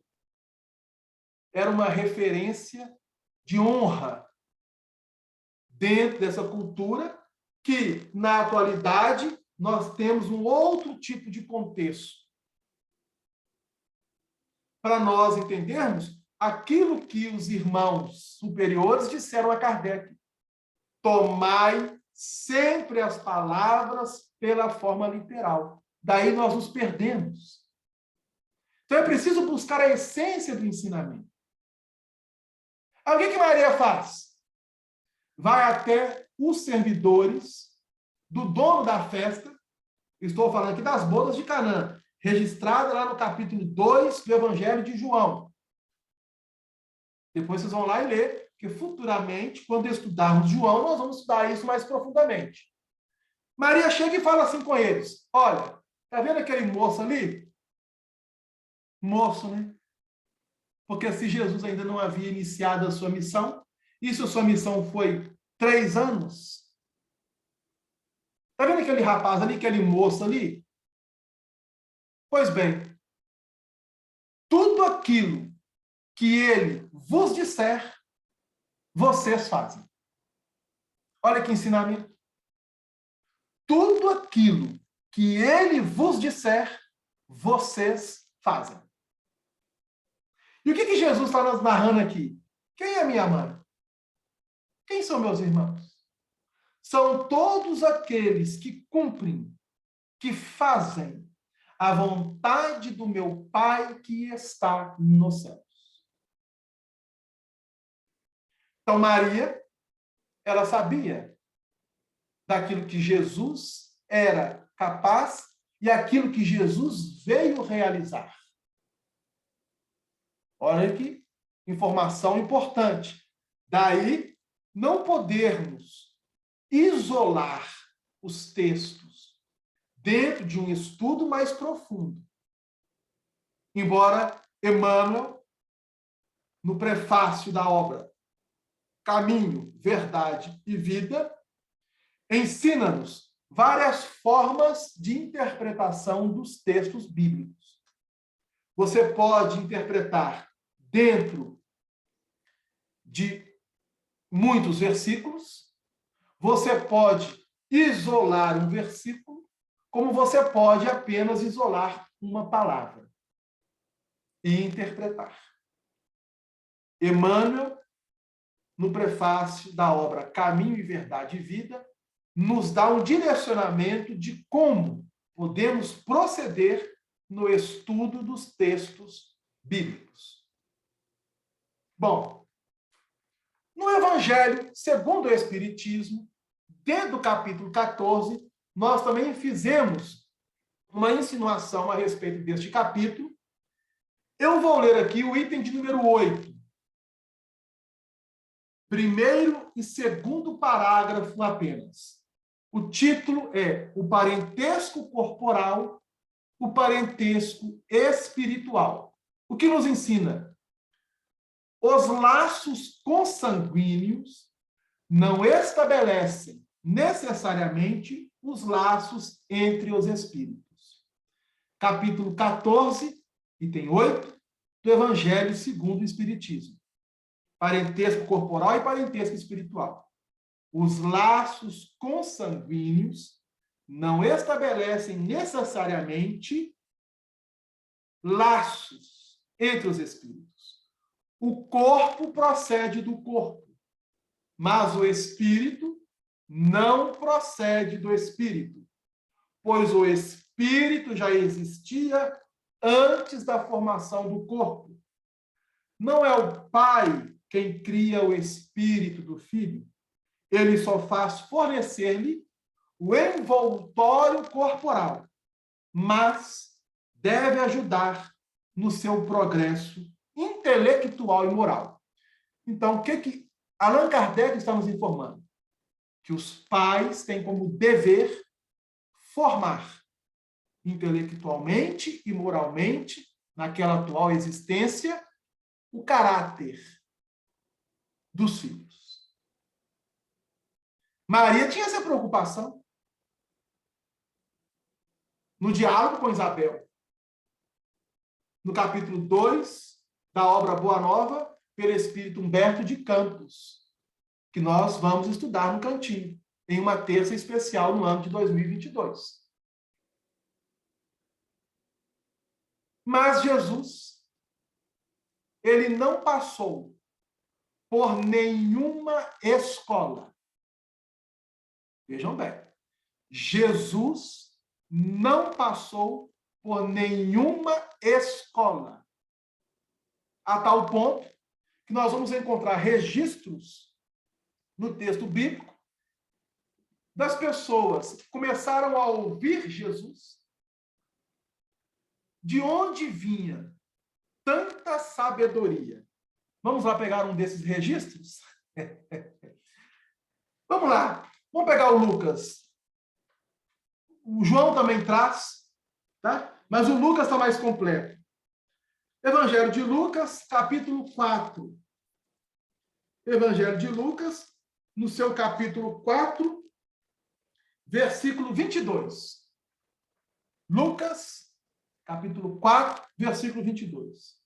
Era uma referência de honra dentro dessa cultura que, na atualidade, nós temos um outro tipo de contexto. Para nós entendermos aquilo que os irmãos superiores disseram a Kardec. Tomai sempre as palavras pela forma literal. Daí nós nos perdemos. Então é preciso buscar a essência do ensinamento. Aí o que Maria faz? Vai até os servidores do dono da festa, estou falando aqui das bodas de Canaã, registrada lá no capítulo 2 do Evangelho de João. Depois vocês vão lá e ler, porque futuramente, quando estudarmos João, nós vamos estudar isso mais profundamente. Maria chega e fala assim com eles: olha, tá vendo aquele moço ali? Moço, né? Porque se Jesus ainda não havia iniciado a sua missão, e se a sua missão foi 3 anos, tá vendo aquele rapaz ali, aquele moço ali? Pois bem, tudo aquilo que ele vos disser, vocês fazem. Olha que ensinamento. Tudo aquilo que ele vos disser, vocês fazem. E o que Jesus está nos narrando aqui? Quem é minha mãe? Quem são meus irmãos? São todos aqueles que cumprem, que fazem a vontade do meu Pai que está nos céus. Então, Maria, ela sabia daquilo que Jesus era capaz e aquilo que Jesus veio realizar. Olha que informação importante. Daí, não podermos isolar os textos dentro de um estudo mais profundo. Embora Emmanuel, no prefácio da obra Caminho, Verdade e Vida, ensina-nos várias formas de interpretação dos textos bíblicos. Você pode interpretar dentro de muitos versículos, você pode isolar um versículo, como você pode apenas isolar uma palavra e interpretar. Emmanuel, no prefácio da obra Caminho e Verdade e Vida, nos dá um direcionamento de como podemos proceder no estudo dos textos bíblicos. Bom, no Evangelho segundo o Espiritismo, dentro do capítulo 14, nós também fizemos uma insinuação a respeito deste capítulo. Eu vou ler aqui o item de número 8. Primeiro e segundo parágrafo apenas. O título é O Parentesco Corporal, o Parentesco Espiritual. O que nos ensina? Os laços consanguíneos não estabelecem necessariamente os laços entre os espíritos. Capítulo 14, item 8, do Evangelho segundo o Espiritismo. Parentesco corporal e parentesco espiritual. Os laços consanguíneos não estabelecem necessariamente laços entre os espíritos. O corpo procede do corpo, mas o espírito não procede do espírito, pois o espírito já existia antes da formação do corpo. Não é o pai quem cria o espírito do filho. Ele só faz fornecer-lhe o envoltório corporal, mas deve ajudar no seu progresso intelectual e moral. Então, o que Allan Kardec está nos informando? Que os pais têm como dever formar intelectualmente e moralmente, naquela atual existência, o caráter dos filhos. Maria tinha essa preocupação no diálogo com Isabel. No capítulo 2 da obra Boa Nova, pelo espírito Humberto de Campos, que nós vamos estudar no Cantinho, em uma terça especial no ano de 2022. Mas Jesus, ele não passou por nenhuma escola. Vejam bem, Jesus não passou por nenhuma escola, a tal ponto que nós vamos encontrar registros no texto bíblico das pessoas que começaram a ouvir Jesus, de onde vinha tanta sabedoria. Vamos lá pegar um desses registros? Vamos lá. Vamos pegar o Lucas. O João também traz, tá? Mas o Lucas está mais completo. Evangelho de Lucas, capítulo 4. Evangelho de Lucas, no seu capítulo 4, versículo 22. Lucas, capítulo 4, versículo 22.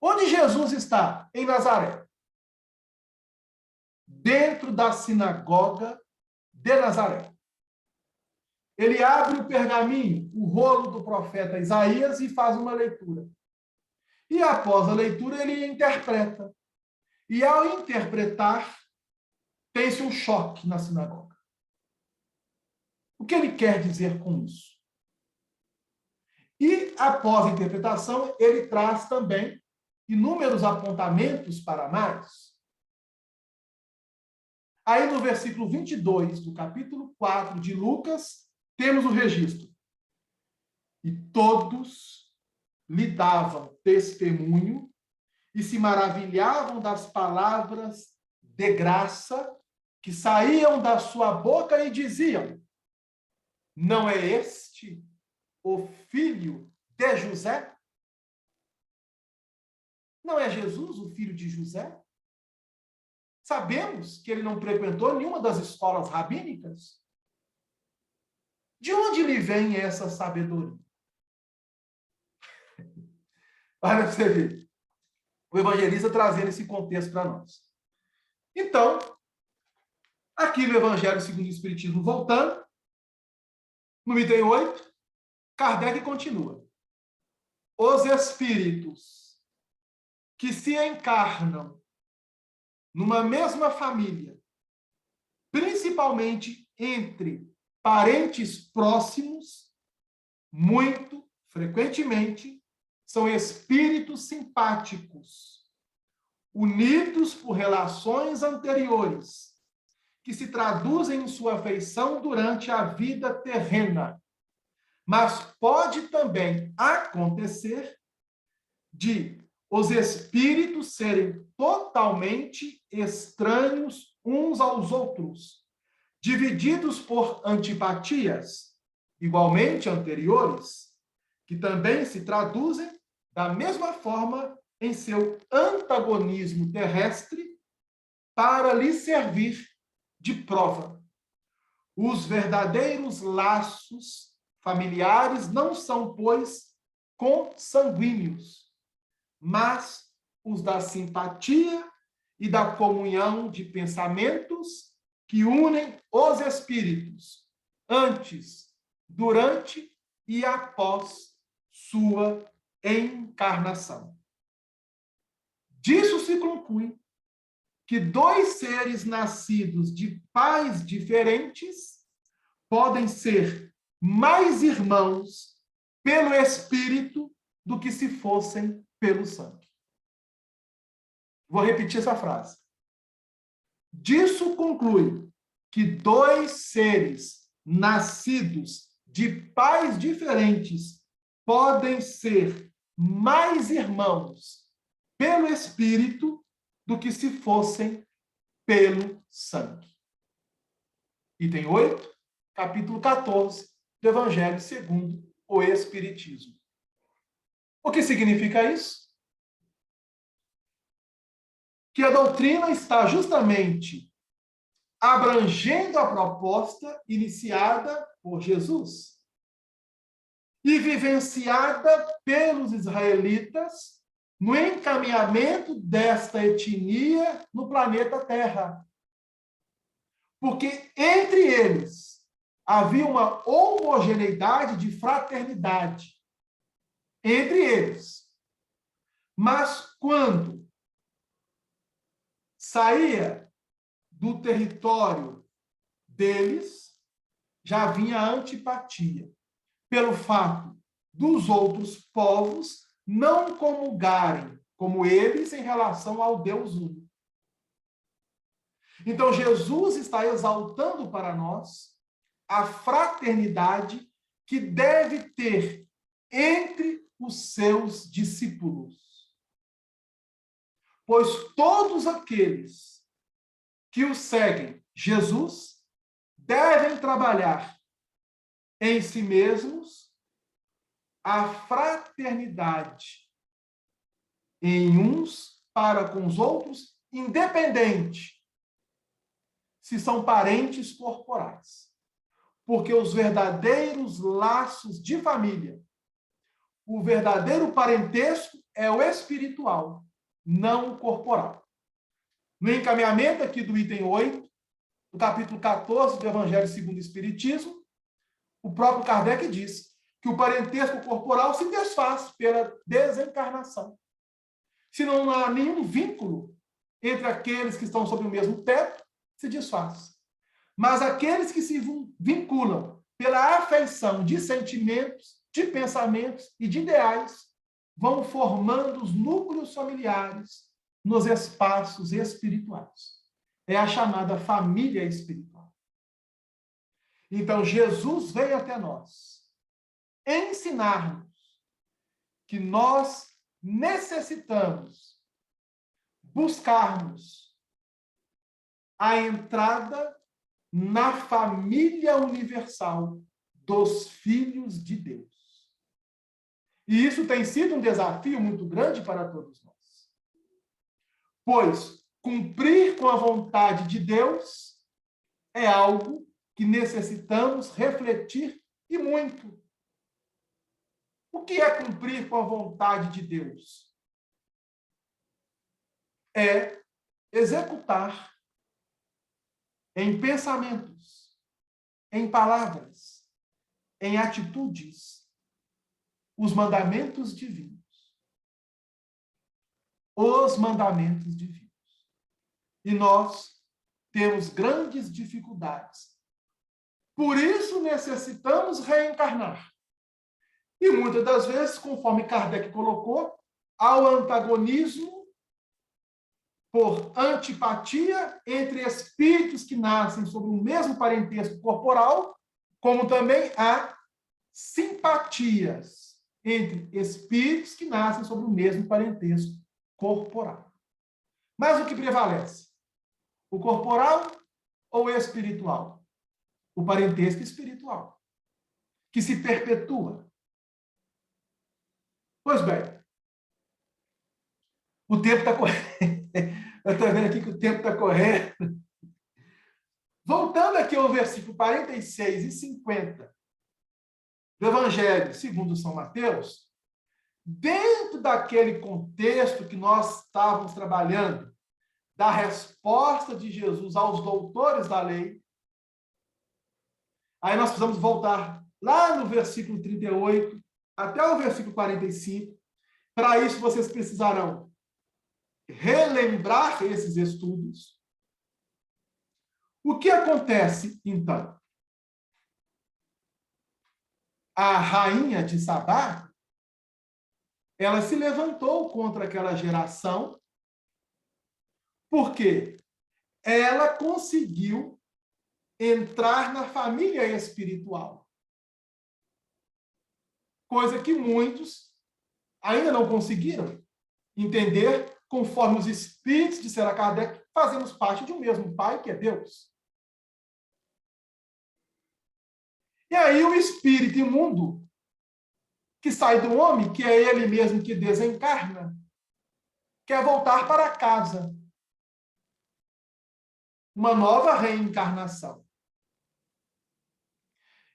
Onde Jesus está? Em Nazaré. Dentro da sinagoga de Nazaré. Ele abre o pergaminho, o rolo do profeta Isaías e faz uma leitura. E após a leitura, ele interpreta. E ao interpretar, tem-se um choque na sinagoga. O que ele quer dizer com isso? E após a interpretação, ele traz também inúmeros apontamentos para mais. Aí no versículo 22 do capítulo 4 de Lucas, temos o registro. E todos lhe davam testemunho e se maravilhavam das palavras de graça que saíam da sua boca e diziam: não é este o filho de José? Não é Jesus o filho de José? Sabemos que ele não frequentou nenhuma das escolas rabínicas. De onde lhe vem essa sabedoria? Olha para você ver. O evangelista trazendo esse contexto para nós. Então, aqui no Evangelho segundo o Espiritismo, voltando, no item 8, Kardec continua. Os espíritos que se encarnam numa mesma família, principalmente entre parentes próximos, muito frequentemente, são espíritos simpáticos, unidos por relações anteriores, que se traduzem em sua afeição durante a vida terrena. Mas pode também acontecer de os espíritos serem totalmente estranhos uns aos outros, divididos por antipatias, igualmente anteriores, que também se traduzem da mesma forma em seu antagonismo terrestre para lhe servir de prova. Os verdadeiros laços familiares não são, pois, consanguíneos, mas os da simpatia e da comunhão de pensamentos que unem os espíritos antes, durante e após sua encarnação. Disso se conclui que dois seres nascidos de pais diferentes podem ser mais irmãos pelo espírito do que se fossem pelo sangue. Vou repetir essa frase. Disso conclui que dois seres nascidos de pais diferentes podem ser mais irmãos pelo espírito do que se fossem pelo sangue. Item 8, capítulo 14 do Evangelho segundo o Espiritismo. O que significa isso? Que a doutrina está justamente abrangendo a proposta iniciada por Jesus e vivenciada pelos israelitas no encaminhamento desta etnia no planeta Terra. Porque entre eles havia uma homogeneidade de fraternidade. Entre eles. Mas quando saía do território deles, já vinha a antipatia, pelo fato dos outros povos não comungarem como eles em relação ao Deus único. Então, Jesus está exaltando para nós a fraternidade que deve ter entre os seus discípulos. Pois todos aqueles que o seguem, Jesus, devem trabalhar em si mesmos a fraternidade em uns para com os outros, independente se são parentes corporais. Porque os verdadeiros laços de família, o verdadeiro parentesco é o espiritual, não o corporal. No encaminhamento aqui do item 8, do capítulo 14 do Evangelho segundo o Espiritismo, o próprio Kardec diz que o parentesco corporal se desfaz pela desencarnação. Se não há nenhum vínculo entre aqueles que estão sob o mesmo teto, se desfaz. Mas aqueles que se vinculam pela afeição de sentimentos, de pensamentos e de ideais, vão formando os núcleos familiares nos espaços espirituais. É a chamada família espiritual. Então, Jesus veio até nós ensinar-nos que nós necessitamos buscarmos a entrada na família universal dos filhos de Deus. E isso tem sido um desafio muito grande para todos nós. Pois cumprir com a vontade de Deus é algo que necessitamos refletir e muito. O que é cumprir com a vontade de Deus? É executar em pensamentos, em palavras, em atitudes, os mandamentos divinos. Os mandamentos divinos. E nós temos grandes dificuldades. Por isso necessitamos reencarnar. E muitas das vezes, conforme Kardec colocou, há o antagonismo por antipatia entre espíritos que nascem sob o mesmo parentesco corporal, como também há simpatias entre espíritos que nascem sob o mesmo parentesco corporal. Mas o que prevalece? O corporal ou o espiritual? O parentesco espiritual, que se perpetua. Pois bem, o tempo está correndo. Eu estou vendo aqui que o tempo está correndo. Voltando aqui ao versículo 46 e 50 do Evangelho segundo São Mateus, dentro daquele contexto que nós estávamos trabalhando, da resposta de Jesus aos doutores da lei, aí nós precisamos voltar lá no versículo 38 até o versículo 45. Para isso, vocês precisarão relembrar esses estudos. O que acontece, então? A rainha de Sabá, ela se levantou contra aquela geração, porque ela conseguiu entrar na família espiritual. Coisa que muitos ainda não conseguiram entender, conforme os espíritos disseram a Kardec, fazemos parte de um mesmo Pai, que é Deus. E aí o espírito imundo, que sai do homem, que é ele mesmo que desencarna, quer voltar para casa. Uma nova reencarnação.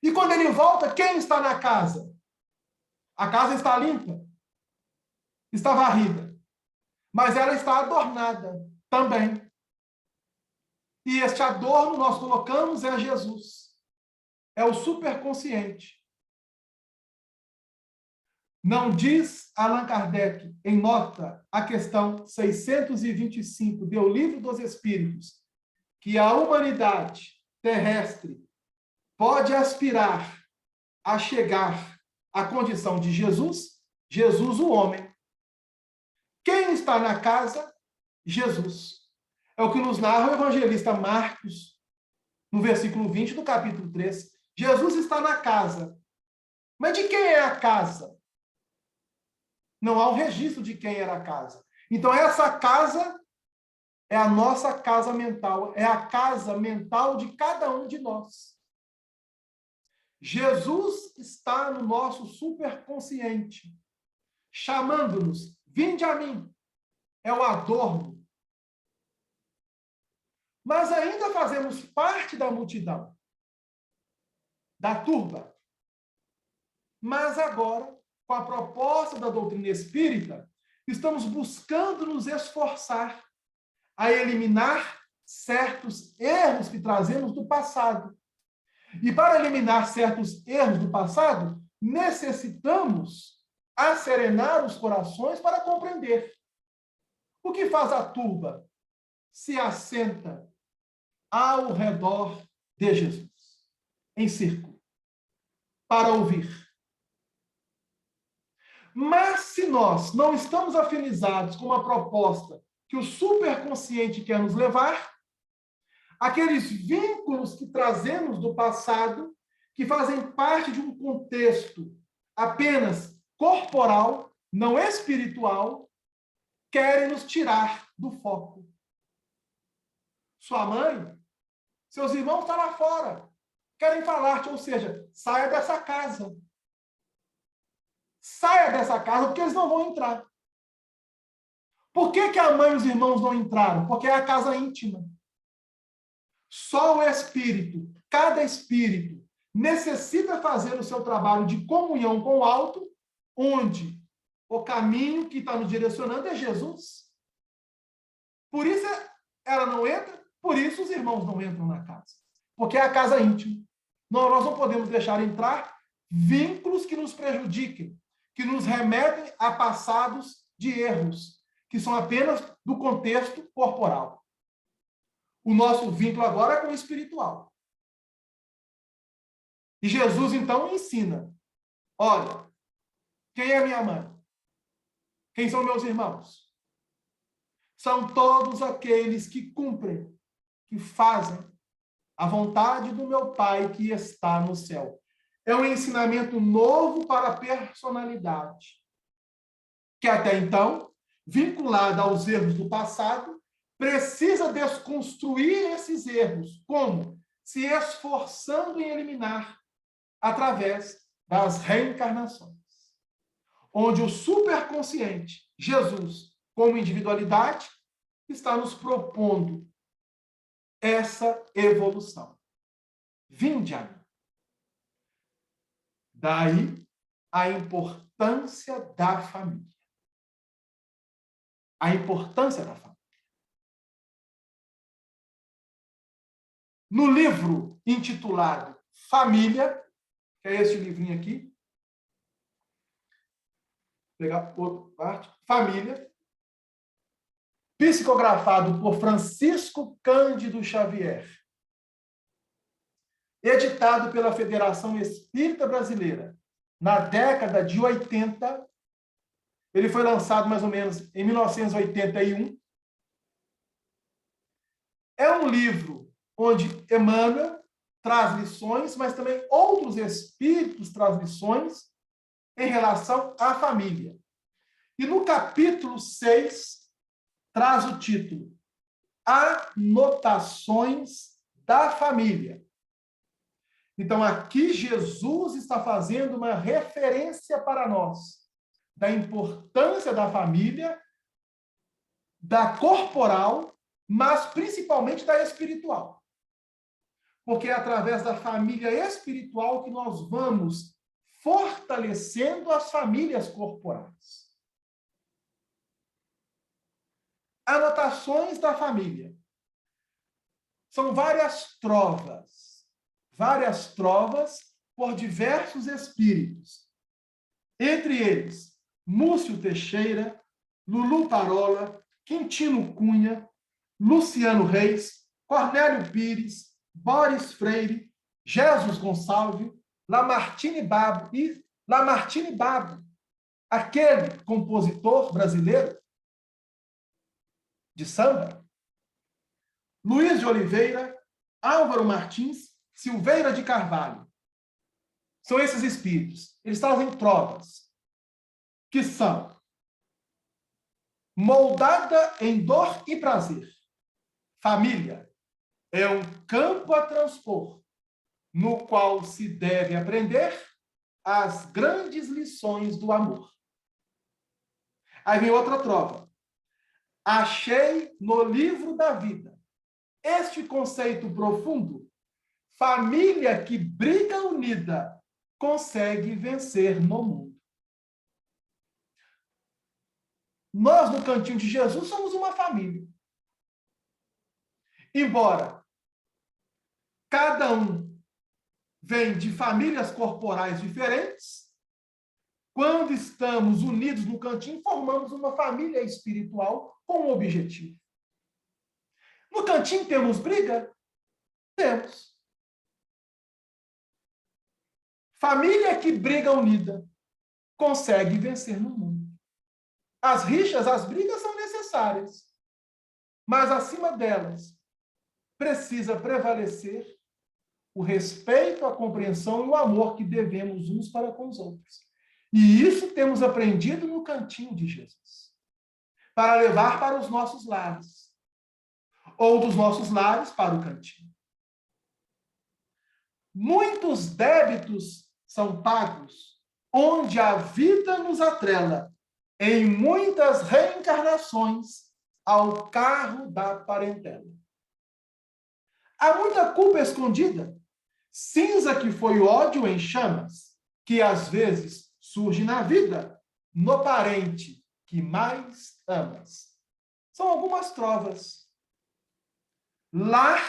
E quando ele volta, quem está na casa? A casa está limpa, está varrida, mas ela está adornada também. E este adorno nós colocamos é Jesus. É o superconsciente. Não diz Allan Kardec, em nota, a questão 625 do Livro dos Espíritos, que a humanidade terrestre pode aspirar a chegar à condição de Jesus, Jesus o homem. Quem está na casa? Jesus. É o que nos narra o evangelista Marcos, no versículo 20 do capítulo 3. Jesus está na casa. Mas de quem é a casa? Não há um registro de quem era a casa. Então, essa casa é a nossa casa mental, é a casa mental de cada um de nós. Jesus está no nosso superconsciente, chamando-nos, vinde a mim, é o adorno. Mas ainda fazemos parte da multidão, da turba. Mas agora, com a proposta da doutrina espírita, estamos buscando nos esforçar a eliminar certos erros que trazemos do passado. E para eliminar certos erros do passado, necessitamos acerenar os corações para compreender. O que faz a turba? Se assenta ao redor de Jesus, em círculo, para ouvir. Mas se nós não estamos afinizados com uma proposta que o superconsciente quer nos levar, aqueles vínculos que trazemos do passado, que fazem parte de um contexto apenas corporal, não espiritual, querem nos tirar do foco. Sua mãe, seus irmãos estão lá fora, querem falar-te, ou seja, saia dessa casa. Saia dessa casa, porque eles não vão entrar. Por que a mãe e os irmãos não entraram? Porque é a casa íntima. Só o espírito, cada espírito, necessita fazer o seu trabalho de comunhão com o alto, onde o caminho que está nos direcionando é Jesus. Por isso ela não entra, Por isso os irmãos não entram na casa, porque é a casa íntima. Nós não podemos deixar entrar vínculos que nos prejudiquem, que nos remetem a passados de erros, que são apenas do contexto corporal. O nosso vínculo agora é com o espiritual. E Jesus, então, ensina. Olha, quem é minha mãe? Quem são meus irmãos? São todos aqueles que cumprem, que fazem a vontade do meu Pai que está no céu. É um ensinamento novo para a personalidade, que até então, vinculada aos erros do passado, precisa desconstruir esses erros. Como? Se esforçando em eliminar através das reencarnações. Onde o superconsciente, Jesus, como individualidade, está nos propondo essa evolução. Vinde a mim. Daí a importância da família. A importância da família. No livro intitulado Família, que é esse livrinho aqui, vou pegar outra parte, Família, psicografado por Francisco Cândido Xavier, editado pela Federação Espírita Brasileira na década de 80, ele foi lançado mais ou menos em 1981. É um livro onde Emmanuel traz lições, mas também outros espíritos trazem lições em relação à família. E no capítulo 6, traz o título Anotações da Família. Então, aqui Jesus está fazendo uma referência para nós da importância da família, da corporal, mas principalmente da espiritual. Porque é através da família espiritual que nós vamos fortalecendo as famílias corporais. Anotações da família. São várias trovas por diversos espíritos. Entre eles, Múcio Teixeira, Lulu Parola, Quintino Cunha, Luciano Reis, Cornélio Pires, Boris Freire, Jesus Gonçalves, Lamartine Babo, aquele compositor brasileiro de samba, Luiz de Oliveira, Álvaro Martins, Silveira de Carvalho. São esses espíritos. Eles trazem trovas, que são moldada em dor e prazer. Família é um campo a transpor, no qual se deve aprender as grandes lições do amor. Aí vem outra trova. Achei no livro da vida este conceito profundo. Família que briga unida consegue vencer no mundo. Nós, no Cantinho de Jesus, somos uma família. Embora cada um vem de famílias corporais diferentes, quando estamos unidos no Cantinho, formamos uma família espiritual com um objetivo. No Cantinho temos briga? Temos. Família que briga unida consegue vencer no mundo. As rixas, as brigas são necessárias, mas acima delas precisa prevalecer o respeito, a compreensão e o amor que devemos uns para com os outros. E isso temos aprendido no Cantinho de Jesus, para levar para os nossos lares, ou dos nossos lares para o Cantinho. Muitos débitos são pagos, onde a vida nos atrela, em muitas reencarnações, ao carro da parentela. Há muita culpa escondida, cinza que foi ódio em chamas, que às vezes surge na vida, no parente que mais amas. São algumas trovas. Lar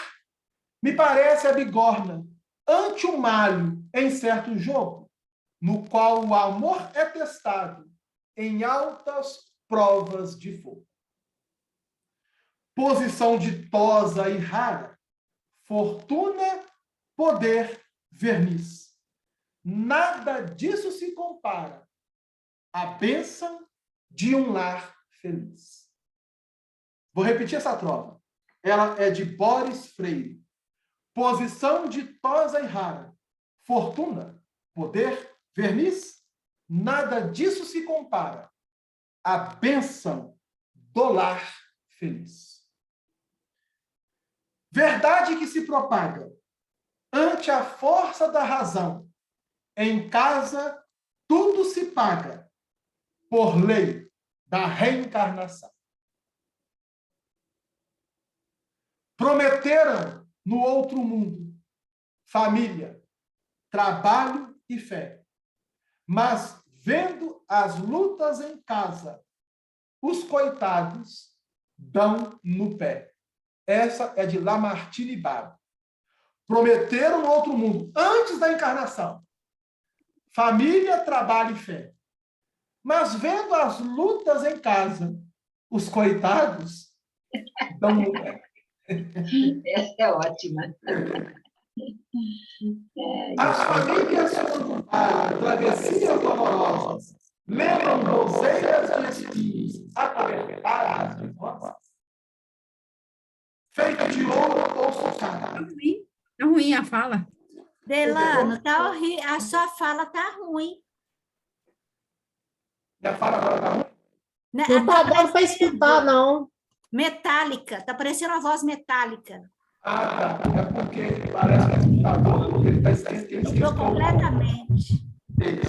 me parece a bigorna ante o malho em certo jogo, no qual o amor é testado em altas provas de fogo. Posição ditosa e rara, fortuna, poder, verniz. Nada disso se compara à bênção de um lar feliz. Vou repetir essa trova. Ela é de Boris Freire. Posição ditosa e rara, fortuna, poder, verniz. Nada disso se compara à bênção do lar feliz. Verdade que se propaga ante a força da razão. Em casa, tudo se paga por lei da reencarnação. Prometeram no outro mundo família, trabalho e fé. Mas, vendo as lutas em casa, os coitados dão no pé. Essa é de Lamartine Babo. Prometeram no outro mundo, antes da encarnação, família, trabalho e fé. Mas, vendo as lutas em casa, os coitados dão no pé. Essa é ótima. As famílias travessias dolorosas lembram roseiras de espinhos acobertadas de rosas, feita de ouro ou socada. Tá ruim a fala. Delano, tá horrível. A sua fala tá ruim. Minha fala agora está ruim? Né? Não tá dando para escutar, não. Metálica. Tá parecendo uma voz metálica. Ah, tá. É porque parece que é computador, ele está esquecendo. Mudou completamente.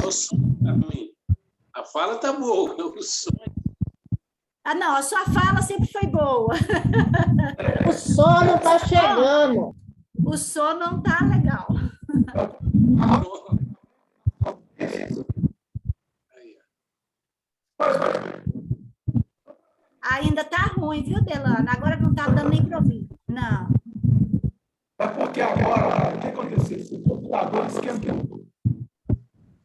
O som tá ruim. A fala tá boa, o som. Ah, não, a sua fala sempre foi boa. O sono tá chegando. O som não tá legal. Ainda tá ruim, viu, Delano? Agora não tá dando nem para ouvir. Não. É porque agora, o que aconteceu? O computador esquentou.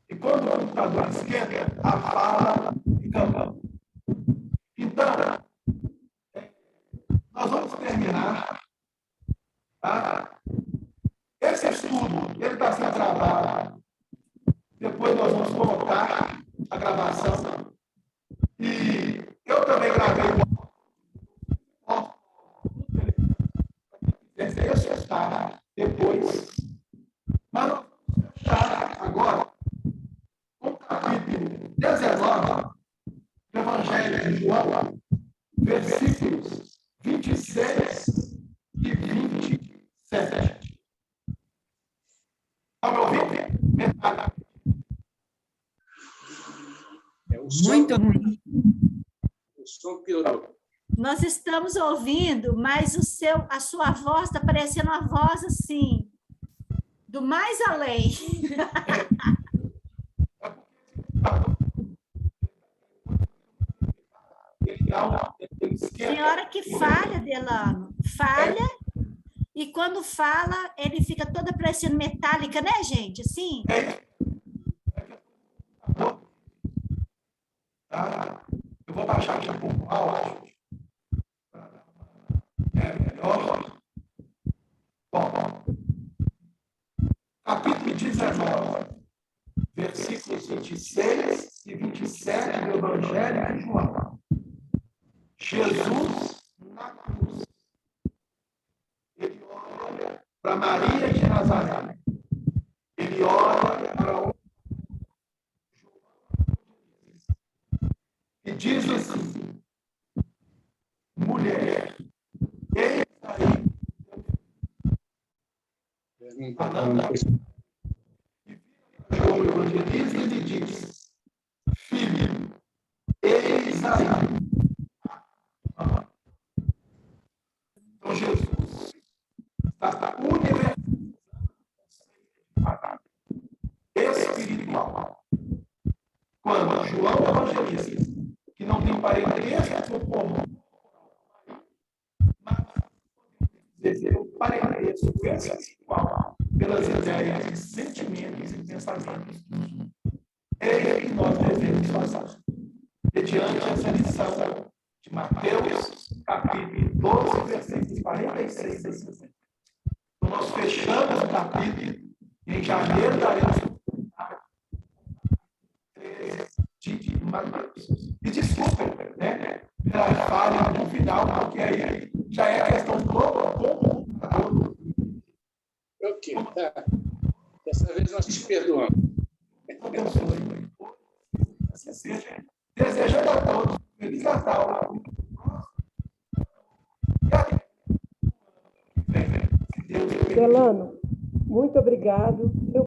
E quando o computador esquenta, a fala fica boa. Então, nós vamos terminar. Tá? Esse estudo, ele está sendo gravado. Depois nós vamos colocar a gravação. E eu também gravei depois. Mas nós vamos fechar agora com o capítulo 19 do Evangelho de João, versículos 26 e 27. Está me ouvindo? Muito ruim. O som piorou. Nós estamos ouvindo, mas a sua voz está parecendo uma voz assim, do mais além. Tem hora que falha, Delano. Falha, e quando fala, ele fica toda parecendo metálica, né, gente? Assim. Tá? Eu vou baixar um pouco o áudio. É melhor. Bom, capítulo 19, versículos 26 e 27 do Evangelho de João. Jesus na cruz. Ele olha para Maria de Nazaré. Ele olha para o e diz assim: mulher, eis aí. João Evangelista e lhe diz: filho, eis aí. Então Jesus está universalizando espiritual. Quando João Evangelista, que não tem parentesco com o povo, mas apreço espiritual pelas ideias, sentimentos e pensamentos. É o que nós devemos fazer. Mediante essa lição de Mateus, capítulo 12, versículos 46 a 50. Então, nós fechamos o capítulo e em janeiro daremos de Mateus. E desculpem, né? Pela fala no final, porque aí já é questão do computador. Ok, tá. Dessa vez nós te perdoamos. Assim seja. Desejando a todos um Feliz Natal. Delano, muito obrigado. Eu